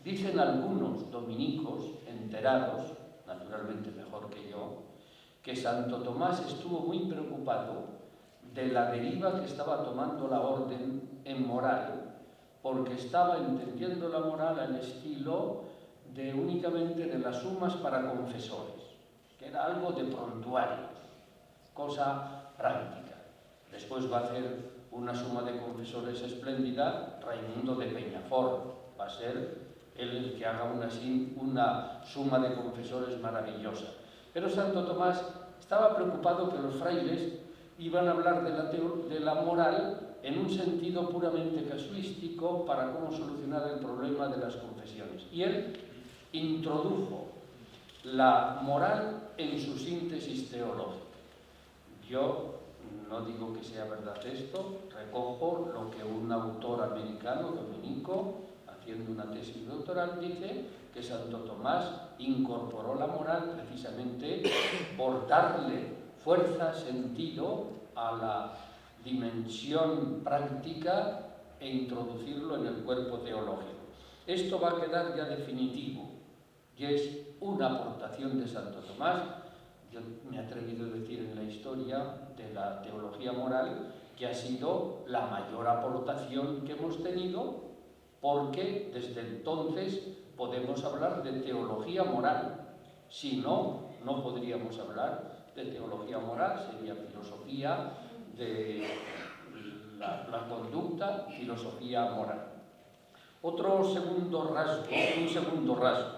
Dicen algunos dominicos enterados, naturalmente mejor que yo, que Santo Tomás estuvo muy preocupado de la deriva que estaba tomando la orden en moral, porque estaba entendiendo la moral al estilo de únicamente de las sumas para confesores, que era algo de prontuarios, cosa práctica. Después va a hacer una suma de confesores espléndida Raimundo de Peñafort, va a ser el que haga una suma de confesores maravillosa. Pero Santo Tomás estaba preocupado que los frailes iban a hablar de la moral en un sentido puramente casuístico para cómo solucionar el problema de las confesiones. Y él introdujo la moral en su síntesis teológica. Yo no digo que sea verdad esto, recojo lo que un autor americano, dominico, haciendo una tesis doctoral, dice que Santo Tomás incorporó la moral precisamente por darle fuerza, sentido a la dimensión práctica e introducirlo en el cuerpo teológico. Esto va a quedar ya definitivo y es una aportación de Santo Tomás. Yo me he atrevido a decir en la historia de la teología moral que ha sido la mayor aportación que hemos tenido, porque desde entonces podemos hablar de teología moral. Si no, no podríamos hablar de teología moral, sería filosofía de la conducta, filosofía moral. Un segundo rasgo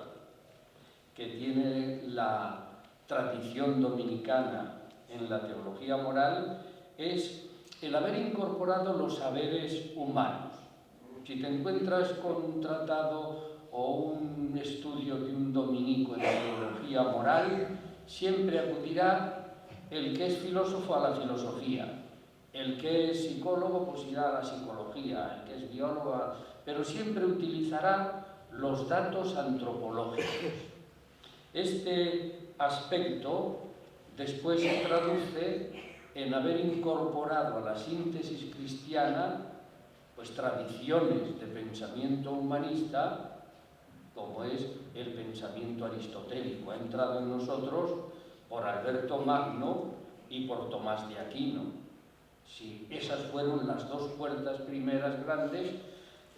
que tiene la tradición dominicana en la teología moral es el haber incorporado los saberes humanos. Si te encuentras con un tratado o un estudio de un dominico en teología moral, siempre acudirá el que es filósofo a la filosofía, el que es psicólogo pues irá a la psicología, el que es biólogo, pero siempre utilizará los datos antropológicos. Este aspecto después se traduce en haber incorporado a la síntesis cristiana pues tradiciones de pensamiento humanista, como es el pensamiento aristotélico. Ha entrado en nosotros por Alberto Magno y por Tomás de Aquino. Sí, esas fueron las dos puertas primeras grandes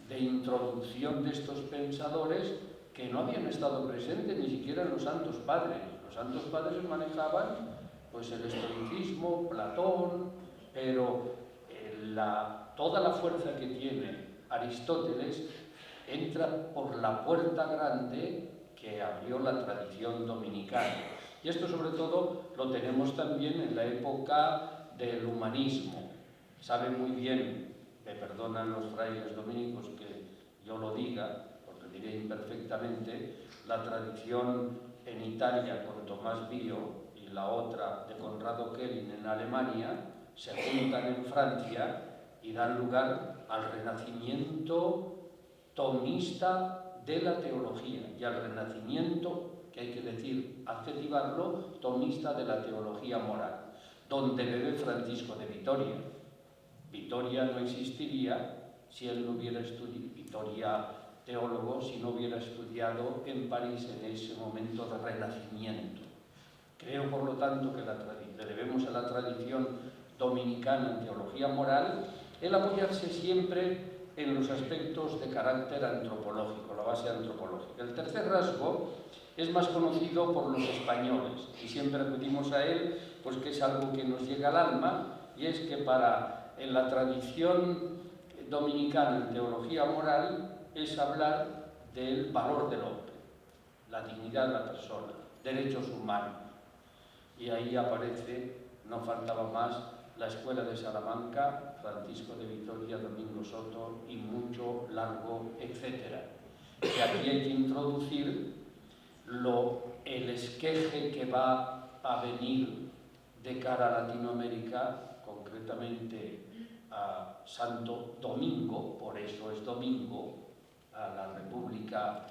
de introducción de estos pensadores que no habían estado presentes ni siquiera en los Santos Padres. Los Santos Padres manejaban pues el estoicismo, Platón, pero toda la fuerza que tiene Aristóteles entra por la puerta grande que abrió la tradición dominicana. Y esto sobre todo lo tenemos también en la época del humanismo. Sabe muy bien, me perdonan los frailes dominicos que yo lo diga, porque diré imperfectamente, la tradición en Italia con Tomás Bio y la otra de Conrado Kelling en Alemania se juntan en Francia y dan lugar al renacimiento tomista de la teología y al renacimiento, que hay que decir, adjetivarlo, tomista de la teología moral, donde bebe Francisco de Vitoria. Vitoria no existiría si él no hubiera estudiado, Vitoria teólogo, si no hubiera estudiado en París en ese momento de renacimiento. Creo, por lo tanto, que le debemos a la tradición dominicana en teología moral el apoyarse siempre en los aspectos de carácter antropológico, la base antropológica. El tercer rasgo es más conocido por los españoles y siempre acudimos a él, pues que es algo que nos llega al alma, y es que en la tradición dominicana en teología moral es hablar del valor del hombre, la dignidad de la persona, derechos humanos. Y ahí aparece, no faltaba más, la Escuela de Salamanca, Francisco de Vitoria, Domingo Soto y mucho largo, etcétera. Que aquí hay que introducir el esqueje que va a venir de cara a Latinoamérica, concretamente a Santo Domingo, por eso es domingo, a la República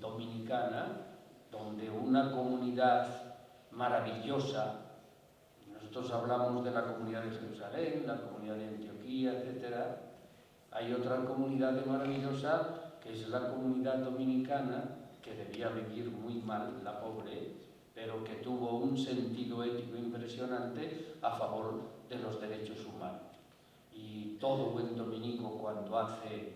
Dominicana, donde una comunidad maravillosa, nosotros hablamos de la comunidad de Jerusalén, la comunidad de Antioquía, etc. Hay otra comunidad maravillosa que es la comunidad dominicana, que debía vivir muy mal, la pobre, pero que tuvo un sentido ético impresionante a favor de los derechos humanos. Y todo buen dominico, cuando hace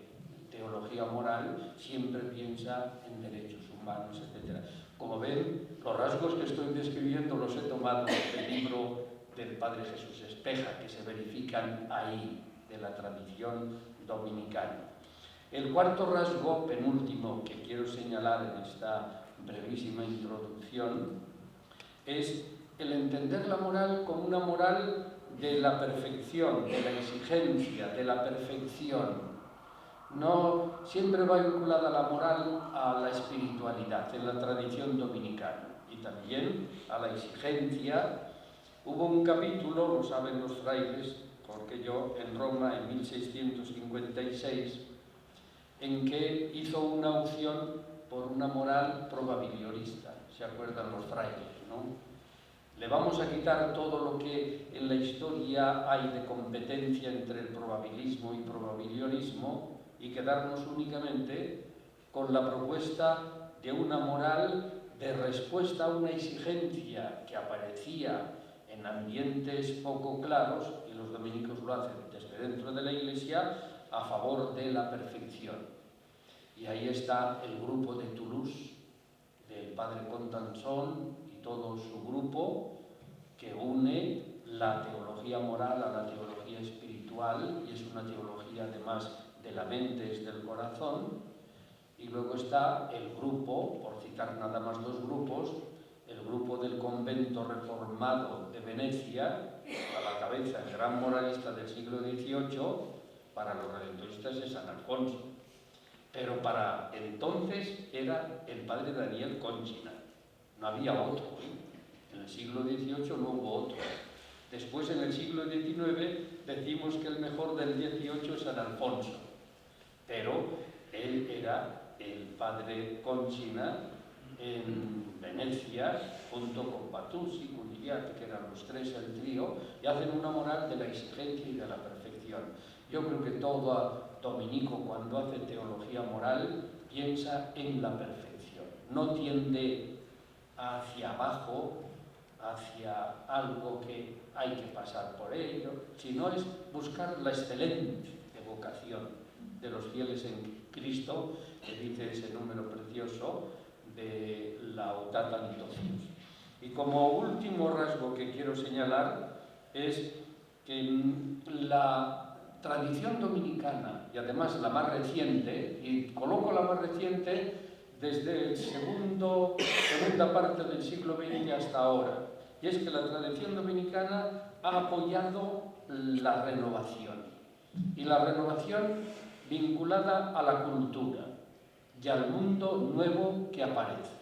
teología moral, siempre piensa en derechos humanos, etc. Como ven, los rasgos que estoy describiendo los he tomado del libro del Padre Jesús Espeja, que se verifican ahí, de la tradición dominicana. El cuarto rasgo, penúltimo, que quiero señalar en esta brevísima introducción, es el entender la moral como una moral de la perfección, de la exigencia, de la perfección. No siempre va vinculada la moral a la espiritualidad en la tradición dominicana y también a la exigencia. Hubo un capítulo, lo saben los frailes, porque yo en Roma en 1656, en que hizo una opción por una moral probabiliorista, ¿se acuerdan los frailes, no? Le vamos a quitar todo lo que en la historia hay de competencia entre el probabilismo y probabiliorismo y quedarnos únicamente con la propuesta de una moral de respuesta a una exigencia que aparecía en ambientes poco claros, y los dominicos lo hacen desde dentro de la Iglesia, a favor de la perfección. Y ahí está el grupo de Toulouse, del padre Contenson y todo su grupo, que une la teología moral a la teología espiritual, y es una teología además de la mente, es del corazón. Y luego está el grupo, por citar nada más dos grupos, el grupo del convento reformado de Venecia, a la cabeza el gran moralista del siglo XVIII, para los redentoristas es San Alfonso, pero para entonces era el padre Daniel Conchina, no había otro, en el siglo XVIII no hubo otro. Después, en el siglo XIX, decimos que el mejor del XVIII es San Alfonso, pero él era el padre Conchina en Venecia, junto con Battusi, Cunigliati, que eran los tres el trío, y hacen una moral de la exigencia y de la perfección. Yo creo que todo dominico, cuando hace teología moral, piensa en la perfección. No tiende hacia abajo, hacia algo que hay que pasar por ello, sino es buscar la excelente vocación de los fieles en Cristo, que dice ese número precioso de Laudato Si. Y como último rasgo que quiero señalar es que la tradición dominicana, y además la más reciente, y coloco la más reciente desde el segunda parte del siglo XX hasta ahora, y es que la tradición dominicana ha apoyado la renovación, y la renovación vinculada a la cultura y al mundo nuevo que aparece.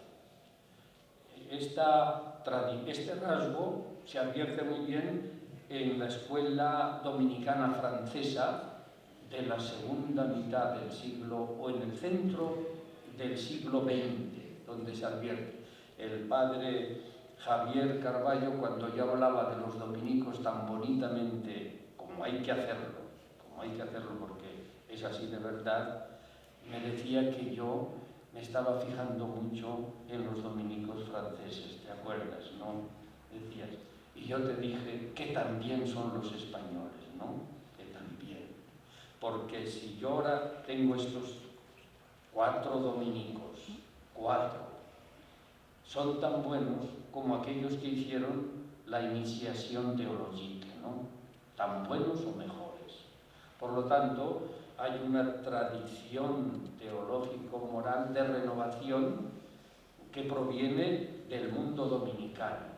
Este rasgo se advierte muy bien en la escuela dominicana francesa de la segunda mitad del siglo, o en el centro del siglo XX, donde se advierte. El padre Javier Carballo, cuando yo hablaba de los dominicos tan bonitamente como hay que hacerlo porque es así de verdad, me decía que yo me estaba fijando mucho en los dominicos franceses, ¿te acuerdas, no? Decías, y yo te dije que también son los españoles, ¿no? Que también. Porque si yo ahora tengo estos 4 dominicos, 4, son tan buenos como aquellos que hicieron la iniciación teológica, ¿no? Tan buenos o mejores. Por lo tanto, hay una tradición teológico-moral de renovación que proviene del mundo dominicano.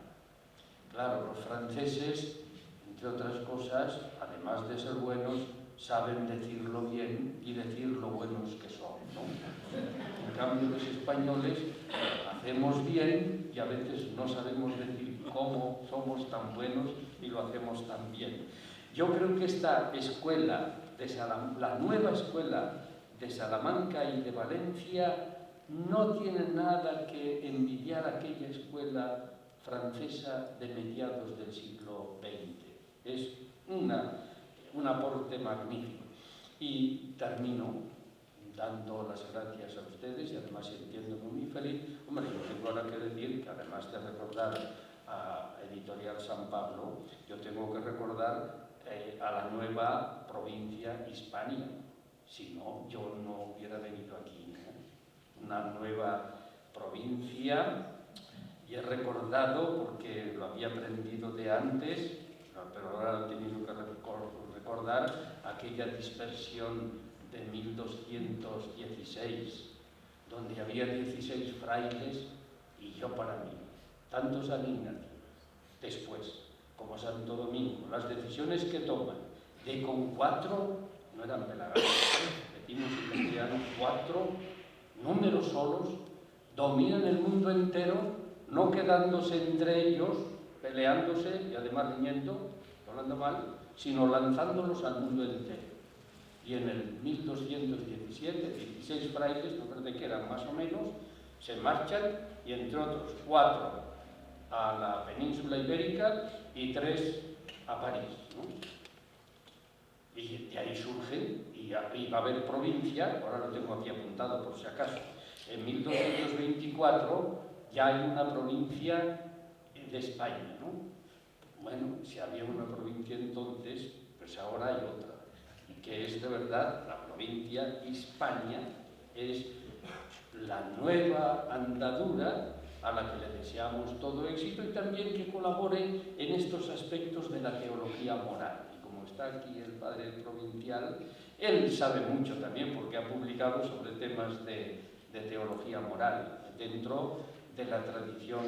Claro, los franceses, entre otras cosas, además de ser buenos, saben decirlo bien y decir lo buenos que son, ¿no? En cambio, los españoles hacemos bien y a veces no sabemos decir cómo somos tan buenos y lo hacemos tan bien. Yo creo que esta escuela, la nueva escuela de Salamanca y de Valencia, no tiene nada que envidiar a aquella escuela francesa de mediados del siglo XX. Es un aporte magnífico. Y termino dando las gracias a ustedes y además sintiéndome muy feliz. Hombre, yo tengo ahora que decir que además de recordar a Editorial San Pablo, yo tengo que recordar a la nueva provincia Hispania. Si no, yo no hubiera venido aquí, ¿no? Una nueva provincia, y he recordado, porque lo había aprendido de antes, pero ahora he tenido que recordar aquella dispersión de 1216, donde había 16 frailes y yo para mí, tanto San Ignacio, después, como Santo Domingo, las decisiones que toman, de con 4, no eran pelagatos, decimos en castellano, 4 números solos, dominan el mundo entero, no quedándose entre ellos, peleándose y además riñendo, hablando mal, sino lanzándolos al mundo entero. Y en el 1217, 16 frailes, no parece que eran más o menos, se marchan y entre otros 4 a la península ibérica y 3 a París, ¿no? Y de ahí surgen, y va a haber provincia, ahora lo tengo aquí apuntado por si acaso, en 1224 ya hay una provincia de España, ¿no? Bueno, si había una provincia entonces, pues ahora hay otra, y que es de verdad la provincia Hispania, es la nueva andadura a la que le deseamos todo éxito y también que colabore en estos aspectos de la teología moral. Y como está aquí el padre provincial, él sabe mucho también porque ha publicado sobre temas de teología moral dentro de la tradición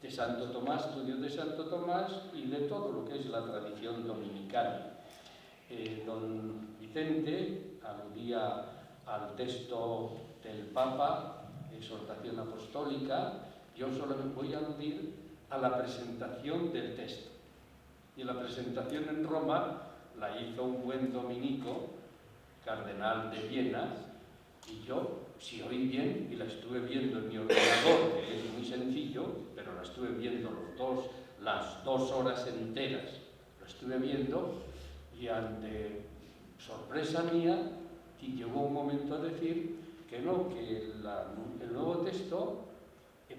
de Santo Tomás, estudio de Santo Tomás y de todo lo que es la tradición dominicana. Don Vicente aludía al texto del Papa, exhortación apostólica. Yo solo me voy a aludir a la presentación del texto. Y la presentación en Roma la hizo un buen dominico, cardenal de Viena, y yo, si oí bien, y la estuve viendo en mi ordenador, que es muy sencillo, pero la estuve viendo las dos horas enteras, lo estuve viendo, y ante sorpresa mía, y llegó un momento a decir que no, que el nuevo texto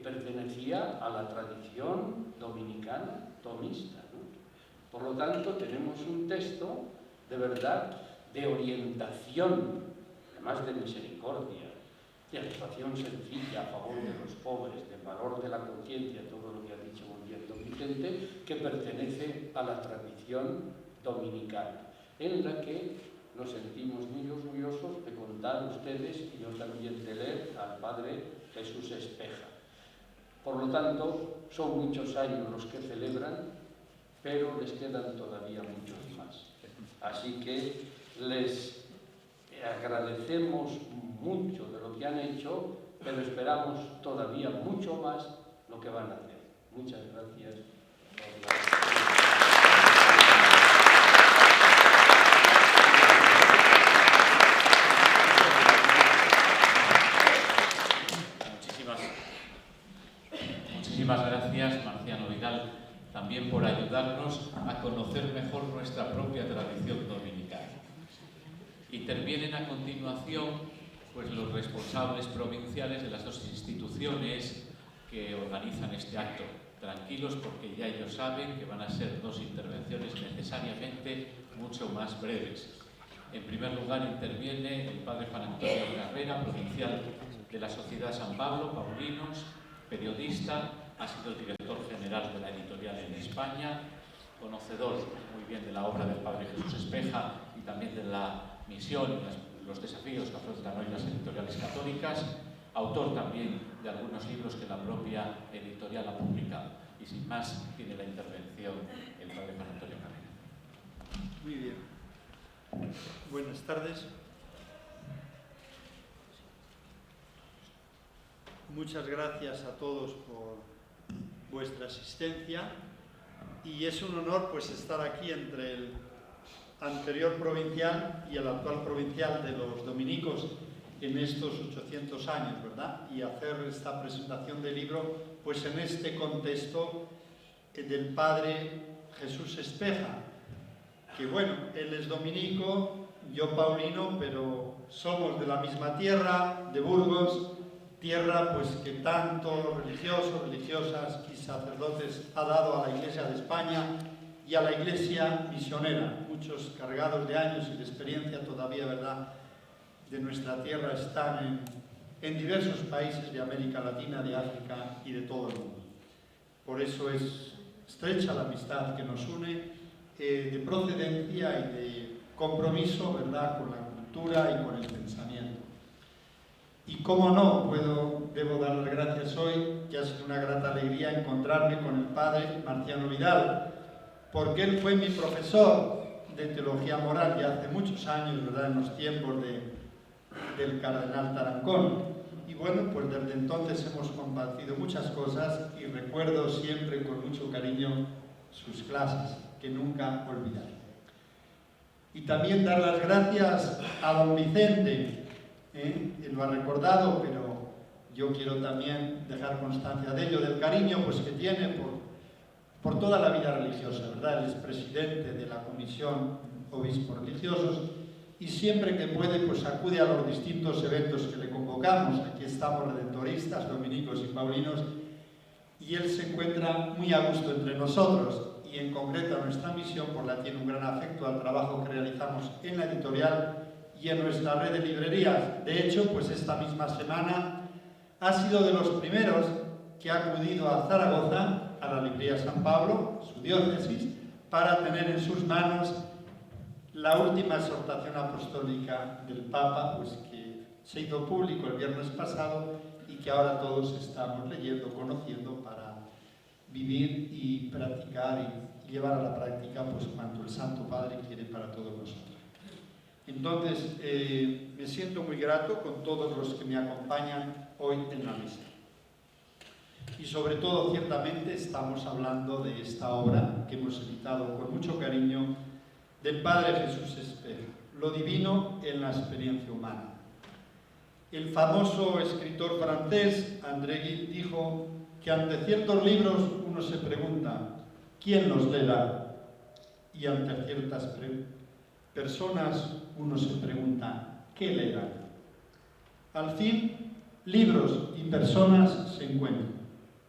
pertenecía a la tradición dominicana tomista, ¿no? Por lo tanto, tenemos un texto de verdad de orientación, además de misericordia, de actuación sencilla a favor de los pobres, del valor de la conciencia, todo lo que ha dicho muy bien don Vicente, que pertenece a la tradición dominicana, en la que nos sentimos muy orgullosos de contar ustedes y yo también de leer al padre Jesús Espeja. Por lo tanto, son muchos años los que celebran, pero les quedan todavía muchos más. Así que les agradecemos mucho de lo que han hecho, pero esperamos todavía mucho más lo que van a hacer. Muchas gracias. Muchísimas gracias, Marciano Vidal, también por ayudarnos a conocer mejor nuestra propia tradición dominical. Intervienen a continuación pues, los responsables provinciales de las dos instituciones que organizan este acto. Tranquilos, porque ya ellos saben que van a ser dos intervenciones necesariamente mucho más breves. En primer lugar interviene el padre Juan Antonio Carrera, provincial de la Sociedad San Pablo, Paulinos, periodista, ha sido el director general de la editorial en España, conocedor muy bien de la obra del padre Jesús Espeja y también de la misión y los desafíos que afrontan hoy las editoriales católicas, autor también de algunos libros que la propia editorial ha publicado. Y sin más, tiene la intervención el padre Juan Antonio Carrera. Muy bien. Buenas tardes. Muchas gracias a todos por vuestra asistencia y es un honor pues estar aquí entre el anterior provincial y el actual provincial de los dominicos en estos 800 años, ¿verdad? Y hacer esta presentación del libro pues en este contexto del padre Jesús Espeja, que bueno, él es dominico, yo paulino, pero somos de la misma tierra, de Burgos, tierra pues que tanto religiosos, religiosas y sacerdotes ha dado a la Iglesia de España y a la Iglesia misionera. Muchos cargados de años y de experiencia todavía, ¿verdad?, de nuestra tierra están en diversos países de América Latina, de África y de todo el mundo. Por eso es estrecha la amistad que nos une, de procedencia y de compromiso, ¿verdad?, con la cultura y con el pensamiento. Y cómo no, debo dar las gracias hoy, que ha sido una grata alegría encontrarme con el padre Marciano Vidal, porque él fue mi profesor de teología moral ya hace muchos años, ¿verdad?, en los tiempos del cardenal Tarancón. Y bueno, pues desde entonces hemos compartido muchas cosas y recuerdo siempre con mucho cariño sus clases, que nunca olvidaré. Y también dar las gracias a don Vicente, él lo ha recordado, pero yo quiero también dejar constancia de ello, del cariño pues, que tiene por toda la vida religiosa, ¿verdad? Él es presidente de la Comisión Obispos Religiosos y siempre que puede pues acude a los distintos eventos que le convocamos. Aquí estamos redentoristas, dominicos y paulinos, y él se encuentra muy a gusto entre nosotros y en concreto nuestra misión pues la tiene un gran afecto al trabajo que realizamos en la editorial y en nuestra red de librerías. De hecho, pues esta misma semana ha sido de los primeros que ha acudido a Zaragoza, a la librería San Pablo, su diócesis, para tener en sus manos la última exhortación apostólica del Papa, pues que se hizo público el viernes pasado y que ahora todos estamos leyendo, conociendo para vivir y practicar y llevar a la práctica pues cuanto el Santo Padre quiere para todos nosotros. Entonces, me siento muy grato con todos los que me acompañan hoy en la misa. Y sobre todo, ciertamente, estamos hablando de esta obra que hemos editado con mucho cariño del Padre Jesús Espeja, Lo divino en la experiencia humana. El famoso escritor francés André Gide dijo que ante ciertos libros uno se pregunta ¿quién los leerá? Y ante ciertas personas uno se pregunta ¿qué leerán? Al fin, libros y personas se encuentran.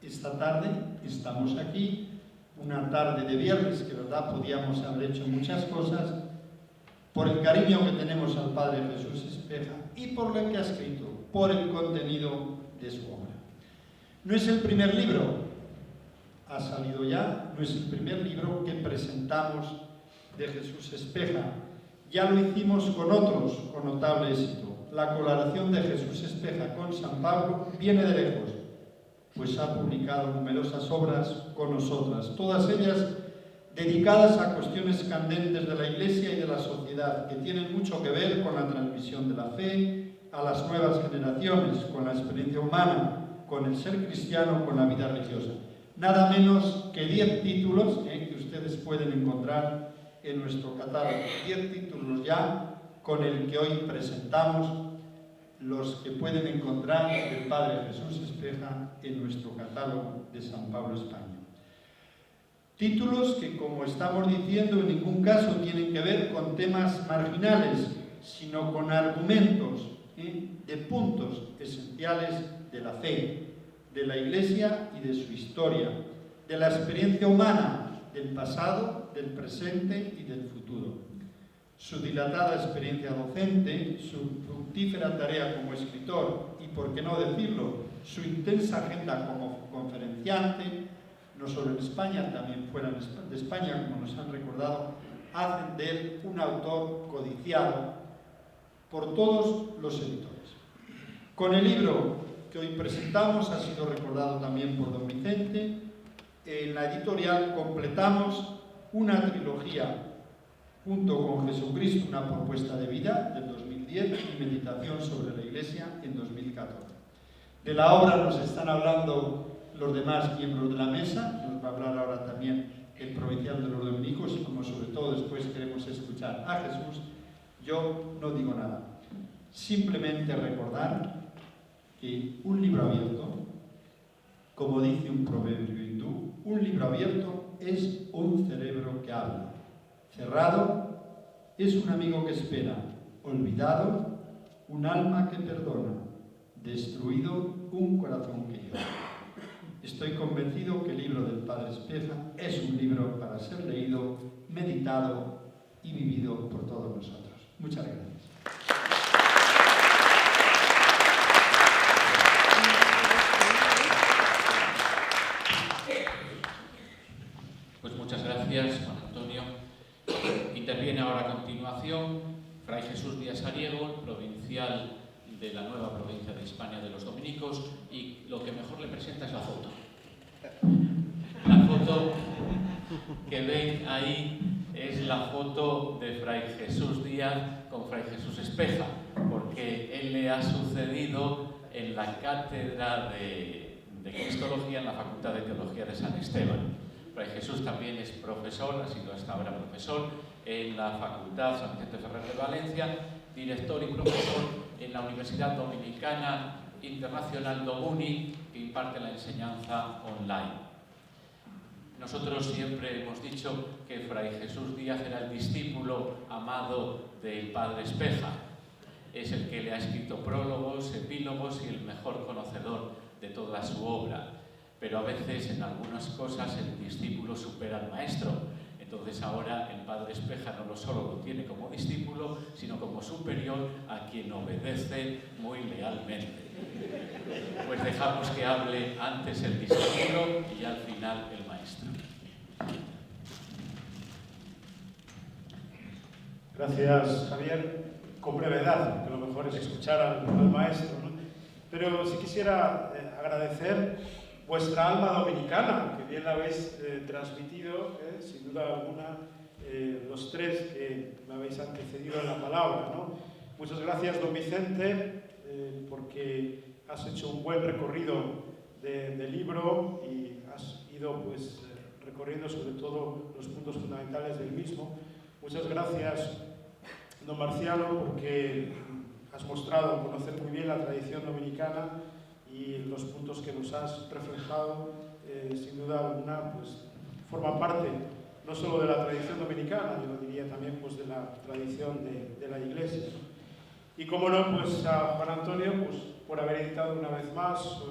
Esta tarde estamos aquí, una tarde de viernes que, verdad, podíamos haber hecho muchas cosas, por el cariño que tenemos al Padre Jesús Espeja y por lo que ha escrito, por el contenido de su obra. No es el primer libro, ha salido ya, no es el primer libro que presentamos de Jesús Espeja. Ya lo hicimos con otros, con notable éxito. La colaboración de Jesús Espeja con San Pablo viene de lejos. pues ha publicado numerosas obras con nosotras, todas ellas dedicadas a cuestiones candentes de la Iglesia y de la sociedad, que tienen mucho que ver con la transmisión de la fe a las nuevas generaciones, con la experiencia humana, con el ser cristiano, con la vida religiosa. Nada menos que 10 títulos que ustedes pueden encontrar en nuestro catálogo. 10 títulos ya con el que hoy presentamos, los que pueden encontrar el Padre Jesús Espeja en nuestro catálogo de San Pablo, España. Títulos que, como estamos diciendo, en ningún caso tienen que ver con temas marginales, sino con argumentos de puntos esenciales de la fe, de la Iglesia y de su historia, de la experiencia humana, del pasado, del presente y del futuro. Su dilatada experiencia docente, su fructífera tarea como escritor y, por qué no decirlo, su intensa agenda como conferenciante, no solo en España, también fuera de España, como nos han recordado, hacen de él un autor codiciado por todos los editores. Con el libro que hoy presentamos, ha sido recordado también por don Vicente, en la editorial completamos una trilogía junto con Jesucristo, una propuesta de vida, del 2010, y Meditación sobre la Iglesia, en 2014. De la obra nos están hablando los demás miembros de la mesa, nos va a hablar ahora también el provincial de los dominicos, y como sobre todo después queremos escuchar a Jesús, yo no digo nada. Simplemente recordar que un libro abierto, como dice un proverbio hindú, un libro abierto es un cerebro que habla. Cerrado es un amigo que espera. Olvidado, un alma que perdona. Destruido, un corazón que llora. Estoy convencido que el libro del Padre Espeja es un libro para ser leído, meditado y vivido por todos nosotros. Muchas gracias. Pues muchas gracias, Juan Antonio. Interviene ahora a continuación Fray Jesús Díaz Ariego, provincial de la nueva provincia de España de los dominicos, y lo que mejor le presenta es la foto. La foto que ven ahí es la foto de Fray Jesús Díaz con Fray Jesús Espeja, porque él le ha sucedido en la cátedra de Cristología en la Facultad de Teología de San Esteban. Fray Jesús también es profesor, ha sido hasta ahora profesor en la Facultad San Vicente Ferrer de Valencia, director y profesor en la Universidad Dominicana Internacional Domuni, que imparte la enseñanza online. Nosotros siempre hemos dicho que Fray Jesús Díaz era el discípulo amado del Padre Espeja. Es el que le ha escrito prólogos, epílogos y el mejor conocedor de toda su obra. Pero a veces en algunas cosas el discípulo supera al maestro. Entonces ahora el Padre Espeja no solo lo tiene como discípulo, sino como superior a quien obedece muy lealmente. Pues dejamos que hable antes el discípulo y al final el maestro. Gracias, Javier. Con brevedad, que lo mejor es escuchar al maestro, ¿no? Pero sí quisiera agradecer vuestra alma dominicana, que bien la habéis transmitido, sin duda alguna, los tres que me habéis antecedido en la palabra, ¿no? Muchas gracias, don Vicente, porque has hecho un buen recorrido del libro y has ido pues, recorriendo sobre todo los puntos fundamentales del mismo. Muchas gracias, don Marciano, porque has mostrado conocer muy bien la tradición dominicana y los puntos que nos has reflejado, sin duda alguna, pues forman parte no solo de la tradición dominicana, yo diría también pues, de la tradición de la Iglesia. Y como no, pues a Juan Antonio, pues por haber editado una vez más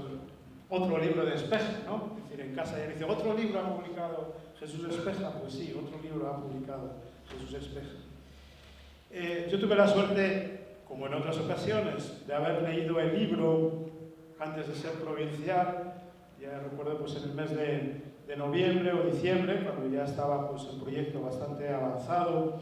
otro libro de Espeja, ¿no? Es decir, en casa ya dice, ¿otro libro ha publicado Jesús Espeja? Pues sí, otro libro ha publicado Jesús Espeja. Yo tuve la suerte, como en otras ocasiones, de haber leído el libro antes de ser provincial. Ya recuerdo pues, en el mes de noviembre o diciembre, cuando ya estaba pues, el proyecto bastante avanzado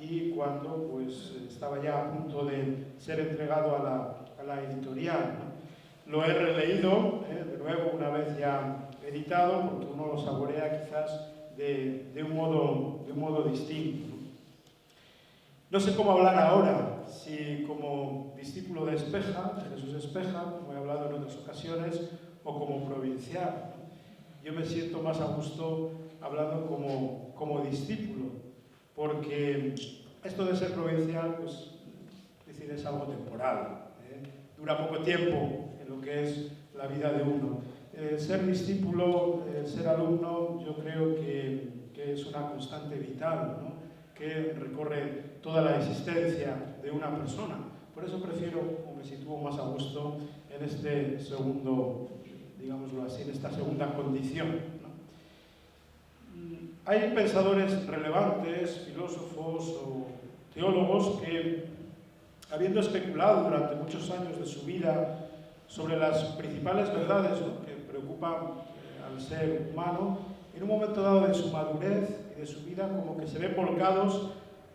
y cuando pues, estaba ya a punto de ser entregado a la editorial, ¿no? lo he releído, de nuevo, una vez ya editado, porque uno lo saborea quizás de un modo distinto. No sé cómo hablar ahora, si como discípulo de Espeja, de Jesús Espeja, como he hablado en otras ocasiones, o como provincial. Yo me siento más a gusto hablando como discípulo, porque esto de ser provincial, pues, es algo temporal, dura poco tiempo en lo que es la vida de uno. Ser discípulo, ser alumno, yo creo que es una constante vital, ¿no?, que recorre toda la existencia de una persona. Por eso prefiero, o me sitúo más a gusto en este segundo, digámoslo así, en esta segunda condición, ¿no? Hay pensadores relevantes, filósofos o teólogos que, habiendo especulado durante muchos años de su vida sobre las principales verdades, ¿no?, que preocupan al ser humano, en un momento dado de su madurez y de su vida, como que se ven volcados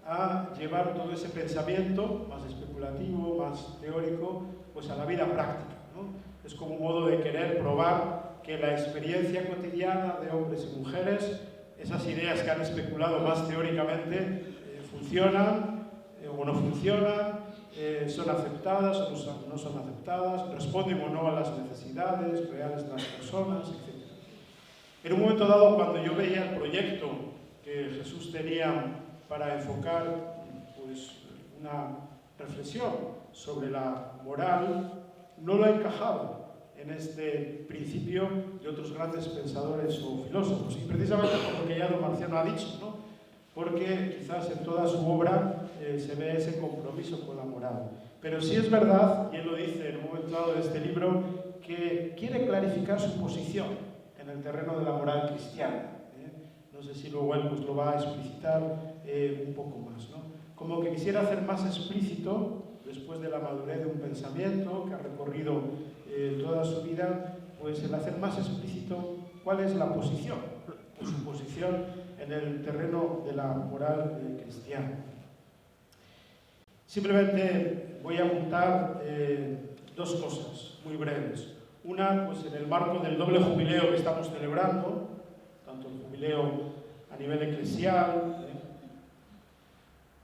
a llevar todo ese pensamiento más especulativo, más teórico, pues a la vida práctica, ¿no? Es como un modo de querer probar que la experiencia cotidiana de hombres y mujeres, esas ideas que han especulado más teóricamente, funcionan o no funcionan, son aceptadas o no son aceptadas, responden o no a las necesidades reales de las personas, etc. En un momento dado, cuando yo veía el proyecto que Jesús tenía para enfocar, pues, una reflexión sobre la moral, no lo encajaba en este principio de otros grandes pensadores o filósofos. Y precisamente por lo que ya don Marciano ha dicho, ¿no?, porque quizás en toda su obra se ve ese compromiso con la moral. Pero sí es verdad, y él lo dice en un momento dado de este libro, que quiere clarificar su posición en el terreno de la moral cristiana. No sé si luego él, pues, lo va a explicitar un poco más, ¿no? Como que quisiera hacer más explícito, después de la madurez de un pensamiento que ha recorrido toda su vida, pues el hacer más explícito cuál es la posición, o su posición en el terreno de la moral cristiana. Simplemente voy a apuntar dos cosas muy breves. Una, pues en el marco del doble jubileo que estamos celebrando, tanto el jubileo a nivel eclesial,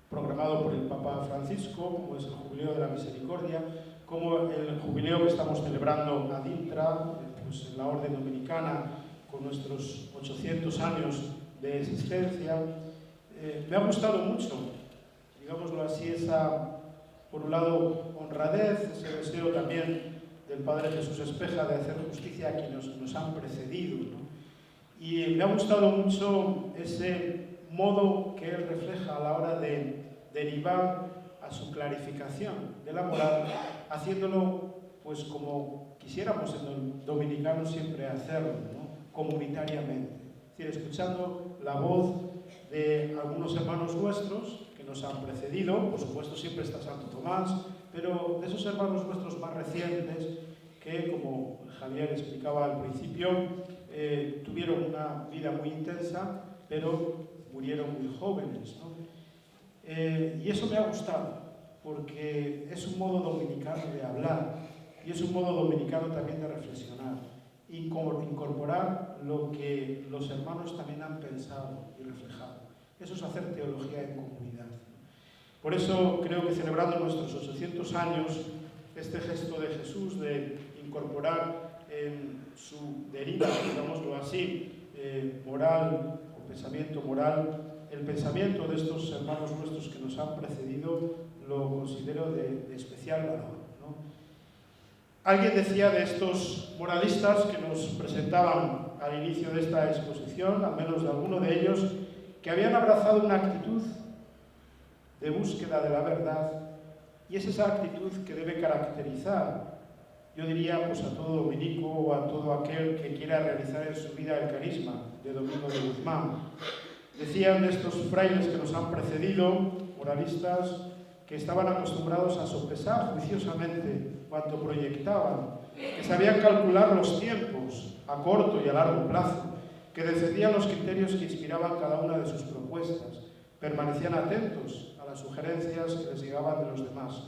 programado por el Papa Francisco, como es el jubileo de la misericordia, como el jubileo que estamos celebrando ad intra, pues en la orden dominicana, con nuestros 800 años de existencia. Me ha gustado mucho, digámoslo así, esa, por un lado, honradez, ese deseo también del Padre Jesús Espeja de hacer justicia a quienes nos han precedido, ¿no? Y me ha gustado mucho ese modo que él refleja a la hora de derivar a su clarificación de la moral, haciéndolo, pues, como quisiéramos en el dominicano siempre hacerlo, ¿no?, comunitariamente. Es decir, escuchando la voz de algunos hermanos nuestros que nos han precedido, por supuesto siempre está Santo Tomás, pero de esos hermanos nuestros más recientes que, como Javier explicaba al principio, tuvieron una vida muy intensa, pero murieron muy jóvenes, ¿no? Y eso me ha gustado, porque es un modo dominicano de hablar y es un modo dominicano también de reflexionar, incorporar lo que los hermanos también han pensado y reflejado. Eso es hacer teología en comunidad. Por eso creo que celebrando nuestros 800 años, este gesto de Jesús de incorporar en su deriva, digámoslo así, moral o pensamiento moral, el pensamiento de estos hermanos nuestros que nos han precedido, lo considero de especial valor, ¿no? Alguien decía de estos moralistas que nos presentaban al inicio de esta exposición, al menos de alguno de ellos, que habían abrazado una actitud de búsqueda de la verdad, y es esa actitud que debe caracterizar, yo diría, pues a todo dominico o a todo aquel que quiera realizar en su vida el carisma de Domingo de Guzmán. Decían de estos frailes que nos han precedido, moralistas, que estaban acostumbrados a sopesar juiciosamente cuanto proyectaban, que sabían calcular los tiempos a corto y a largo plazo, que defendían los criterios que inspiraban cada una de sus propuestas, permanecían atentos a las sugerencias que les llegaban de los demás.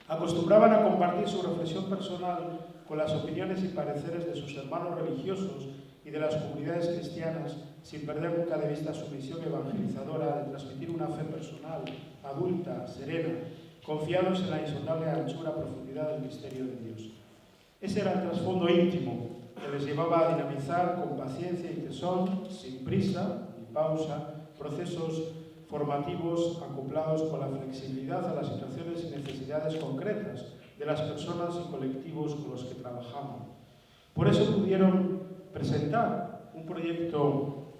Acostumbraban a compartir su reflexión personal con las opiniones y pareceres de sus hermanos religiosos y de las comunidades cristianas, sin perder nunca de vista su misión evangelizadora de transmitir una fe personal, adulta, serena, confiados en la insondable anchura y profundidad del misterio de Dios. Ese era el trasfondo íntimo que les llevaba a dinamizar con paciencia y tesón, sin prisa ni pausa, procesos formativos acoplados con la flexibilidad a las situaciones y necesidades concretas de las personas y colectivos con los que trabajaban. Por eso pudieron presentar un proyecto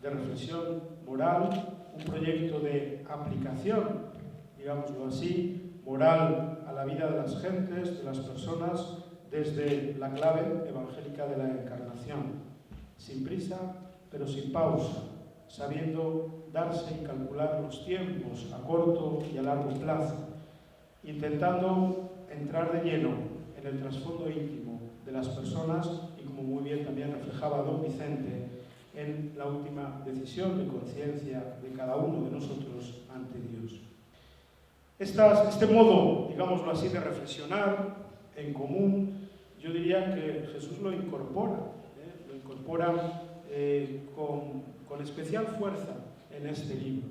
de reflexión moral, un proyecto de aplicación, digámoslo así, moral a la vida de las gentes, de las personas, desde la clave evangélica de la encarnación, sin prisa, pero sin pausa, sabiendo darse y calcular los tiempos a corto y a largo plazo, intentando entrar de lleno en el trasfondo íntimo de las personas y, como muy bien también reflejaba don Vicente, en la última decisión de conciencia de cada uno de nosotros ante Dios. Este modo, digámoslo así, de reflexionar en común, yo diría que Jesús lo incorpora con especial fuerza en este libro.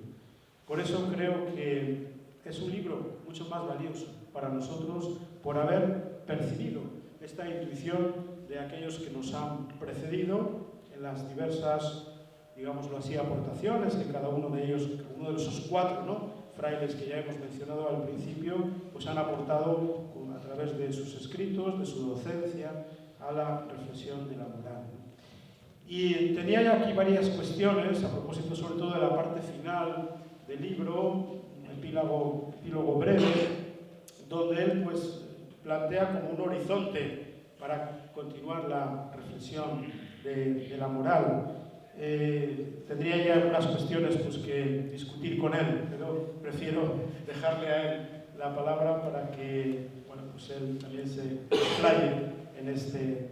Por eso creo que es un libro mucho más valioso para nosotros por haber percibido esta intuición de aquellos que nos han precedido en las diversas, digámoslo así, aportaciones que cada uno de ellos, cada uno de esos 4 frailes que ya hemos mencionado al principio, pues han aportado a través de sus escritos, de su docencia, a la reflexión de la moral. Y tenía ya aquí varias cuestiones, a propósito sobre todo de la parte final del libro, un epílogo breve, donde él pues plantea como un horizonte para continuar la reflexión de la moral. Tendría ya algunas cuestiones pues, que discutir con él, pero prefiero dejarle a él la palabra para que pues él también se explaye en este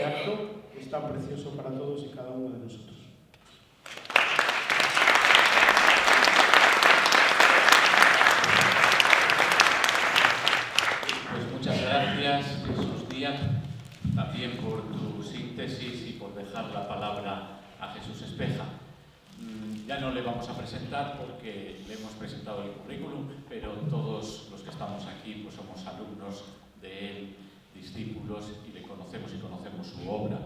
acto que es tan precioso para todos y cada uno de nosotros. Pues muchas gracias, Jesús Díaz, también por tu síntesis y por dejar la palabra a Jesús Espeja. Ya no le vamos a presentar porque le hemos presentado el currículum, pero todos los que estamos aquí pues somos alumnos de él, discípulos, y le conocemos y conocemos su obra.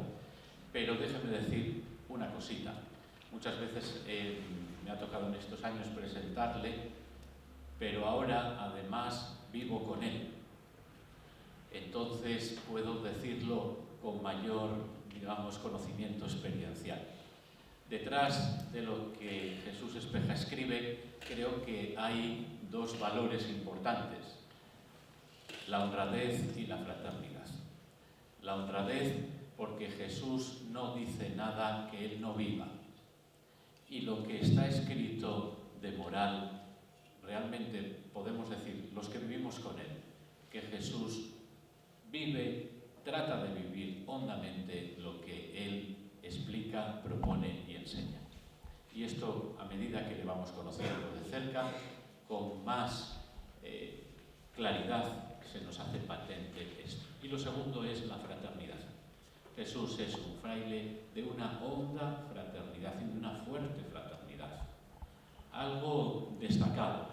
Pero déjame decir una cosita. Muchas veces me ha tocado en estos años presentarle, pero ahora además vivo con él. Entonces puedo decirlo con mayor, digamos, conocimiento experiencial. Detrás de lo que Jesús Espeja escribe, creo que hay 2 valores importantes: la honradez y la fraternidad. La honradez porque Jesús no dice nada que él no viva. Y lo que está escrito de moral, realmente podemos decir, los que vivimos con él, que Jesús vive, trata de vivir hondamente lo que él explica, propone y enseña. Y esto, a medida que le vamos conociendo de cerca, con más claridad se nos hace patente esto. Y lo segundo es la fraternidad. Jesús es un fraile de una honda fraternidad y de una fuerte fraternidad. Algo destacado,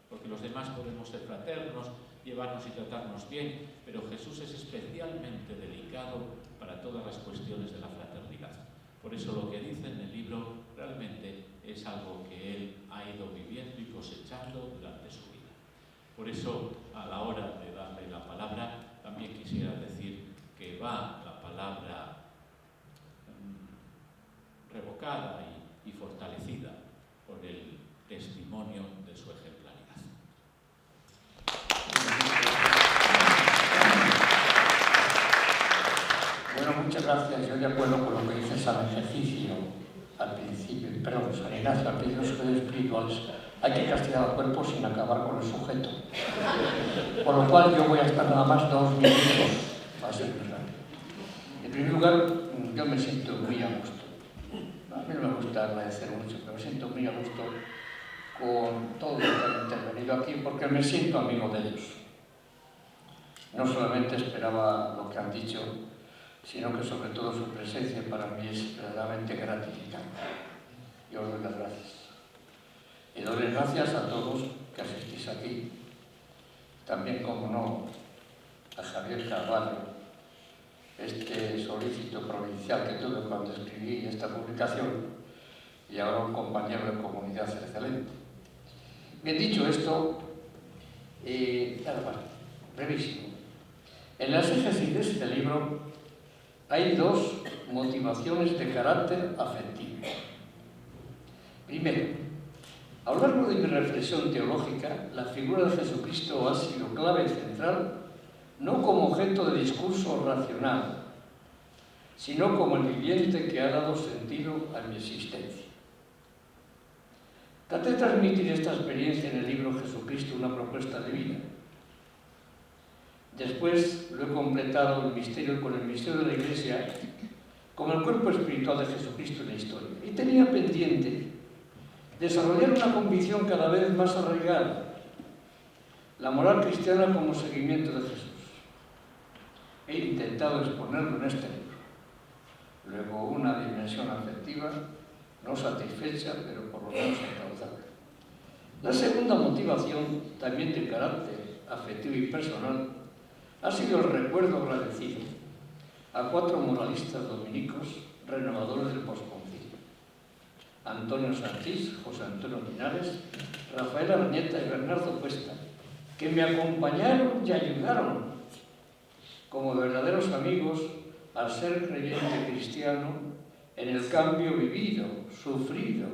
porque los demás podemos ser fraternos, llevarnos y tratarnos bien, pero Jesús es especialmente delicado para todas las cuestiones de la fraternidad. Por eso lo que dice en el libro realmente es algo que él ha ido viviendo y cosechando durante su vida. Por eso, a la hora de darle la palabra, también quisiera decir que va la palabra revocada y fortalecida por el testimonio de su ejemplaridad. Bueno, muchas gracias. Yo de acuerdo con lo que dice San Ejercicio al principio, perdón, San Ignacio, al principio de los estudios espirituales, hay que castigar al cuerpo sin acabar con el sujeto. Por lo cual yo voy a estar nada más 2 minutos para ser verdad. En primer lugar, yo me siento muy a gusto. A mí no me gusta agradecer mucho, pero me siento muy a gusto con todos los que han intervenido aquí porque me siento amigo de ellos. No solamente esperaba lo que han dicho, sino que sobre todo su presencia para mí es verdaderamente gratificante. Y os doy las gracias. Y doy las gracias a todos que asistís aquí, también, como no, a Javier Carvalho, este solícito provincial que tuve cuando escribí esta publicación, y ahora un compañero de comunidad excelente. Bien, dicho esto, nada más, brevísimo. En la exégesis de este libro hay dos motivaciones de carácter afectivo. Primero, a lo largo de mi reflexión teológica, la figura de Jesucristo ha sido clave y central, no como objeto de discurso racional, sino como el viviente que ha dado sentido a mi existencia. Traté de transmitir esta experiencia en el libro Jesucristo, una propuesta de vida. Después lo he completado con el misterio de la Iglesia, como el cuerpo espiritual de Jesucristo en la historia. Y tenía pendiente desarrollar una convicción cada vez más arraigada, la moral cristiana como seguimiento de Jesús. He intentado exponerlo en este libro. Luego una dimensión afectiva, no satisfecha, pero por lo menos encauzada. La segunda motivación, también de carácter afectivo y personal, ha sido el recuerdo agradecido a 4 moralistas dominicos renovadores del posconcilio: Antonio Sanchís, José Antonio Linares, Rafael Arnieta y Bernardo Cuesta, que me acompañaron y ayudaron como verdaderos amigos al ser creyente cristiano en el cambio vivido, sufrido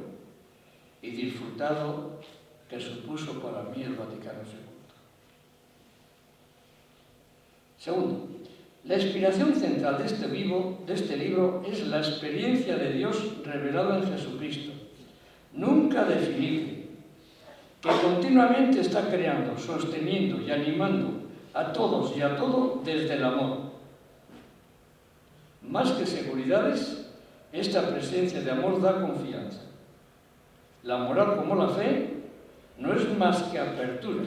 y disfrutado que supuso para mí el Vaticano II. Segundo, la inspiración central de este libro es la experiencia de Dios revelada en Jesucristo, nunca definible, que continuamente está creando, sosteniendo y animando a todos y a todo desde el amor. Más que seguridades, esta presencia de amor da confianza. La moral, como la fe, no es más que apertura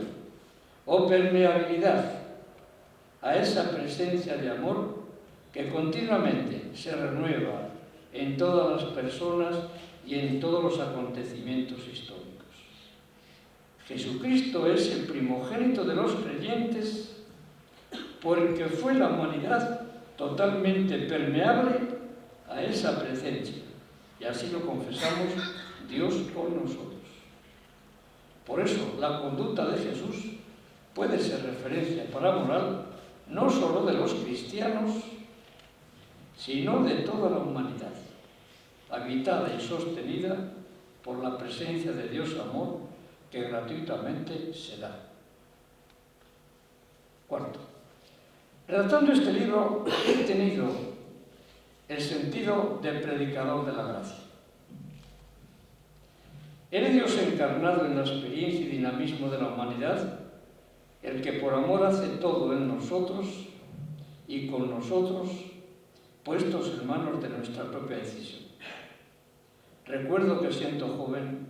o permeabilidad a esa presencia de amor que continuamente se renueva en todas las personas y en todos los acontecimientos históricos. Jesucristo es el primogénito de los creyentes porque fue la humanidad totalmente permeable a esa presencia, y así lo confesamos Dios con nosotros. Por eso la conducta de Jesús puede ser referencia para la moral no solo de los cristianos, sino de toda la humanidad, habitada y sostenida por la presencia de Dios amor que gratuitamente se da. Cuarto, redactando este libro he tenido el sentido de predicador de la gracia. Era Dios encarnado en la experiencia y dinamismo de la humanidad, el que por amor hace todo en nosotros y con nosotros, puestos en manos de nuestra propia decisión. Recuerdo que siendo joven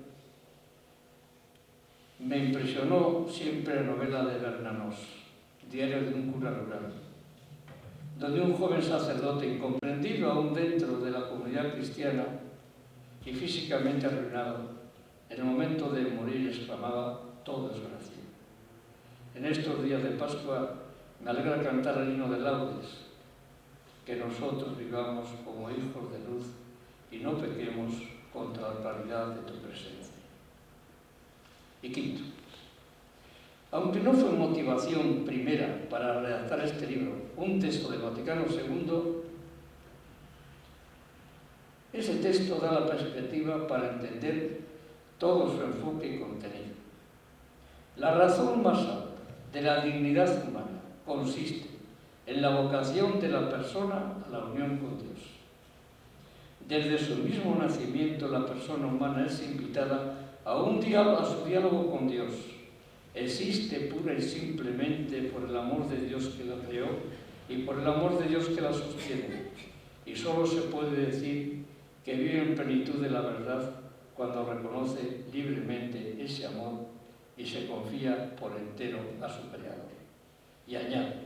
me impresionó siempre la novela de Bernanos, Diario de un cura rural, donde un joven sacerdote incomprendido aún dentro de la comunidad cristiana y físicamente arruinado, en el momento de morir exclamaba: todo es gracia. En estos días de Pascua me alegra cantar el himno de laudes, que nosotros vivamos como hijos de luz y no pequemos contra la claridad de tu presencia. Y quinto, aunque no fue motivación primera para redactar este libro un texto del Vaticano II, ese texto da la perspectiva para entender todo su enfoque y contenido. La razón más alta de la dignidad humana consiste en la vocación de la persona a la unión con Dios. Desde su mismo nacimiento, la persona humana es invitada a su diálogo con Dios. Existe pura y simplemente por el amor de Dios que la creó y por el amor de Dios que la sostiene. Y solo se puede decir que vive en plenitud de la verdad cuando reconoce libremente ese amor y se confía por entero a su Creador. Y añade,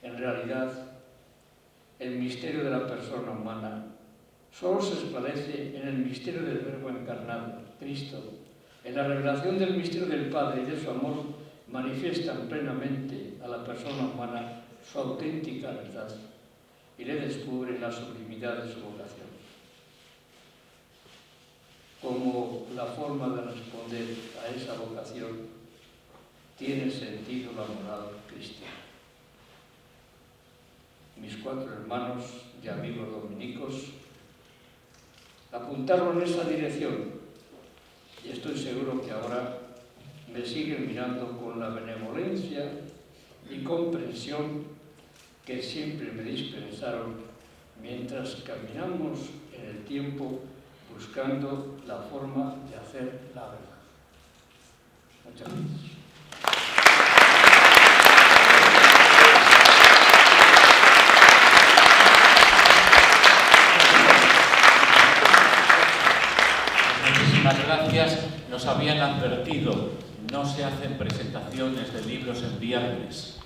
en realidad, el misterio de la persona humana solo se esclarece en el misterio del Verbo encarnado, Cristo. En la revelación del misterio del Padre y de su amor manifiestan plenamente a la persona humana su auténtica verdad y le descubren la sublimidad de su vocación. Como la forma de responder a esa vocación tiene sentido la moral cristiana. Mis 4 hermanos y amigos dominicos apuntaron en esa dirección y estoy seguro que ahora me siguen mirando con la benevolencia y comprensión que siempre me dispensaron mientras caminamos en el tiempo buscando la forma de hacer la verdad. Muchas gracias. Muchísimas gracias. Nos habían advertido, no se hacen presentaciones de libros en viernes.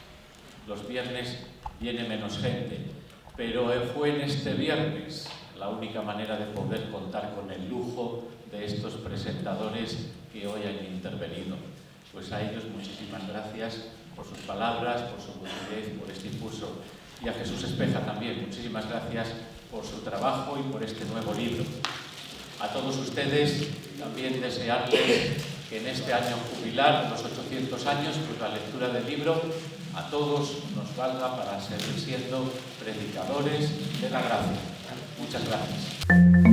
Los viernes viene menos gente, pero fue en este viernes la única manera de poder contar con el lujo de estos presentadores que hoy han intervenido. Pues a ellos muchísimas gracias por sus palabras, por su lucidez, por este impulso. Y a Jesús Espeja también, muchísimas gracias por su trabajo y por este nuevo libro. A todos ustedes también desearles que en este año jubilar, los 800 años, pues la lectura del libro a todos nos valga para seguir siendo predicadores de la gracia. Muchas gracias.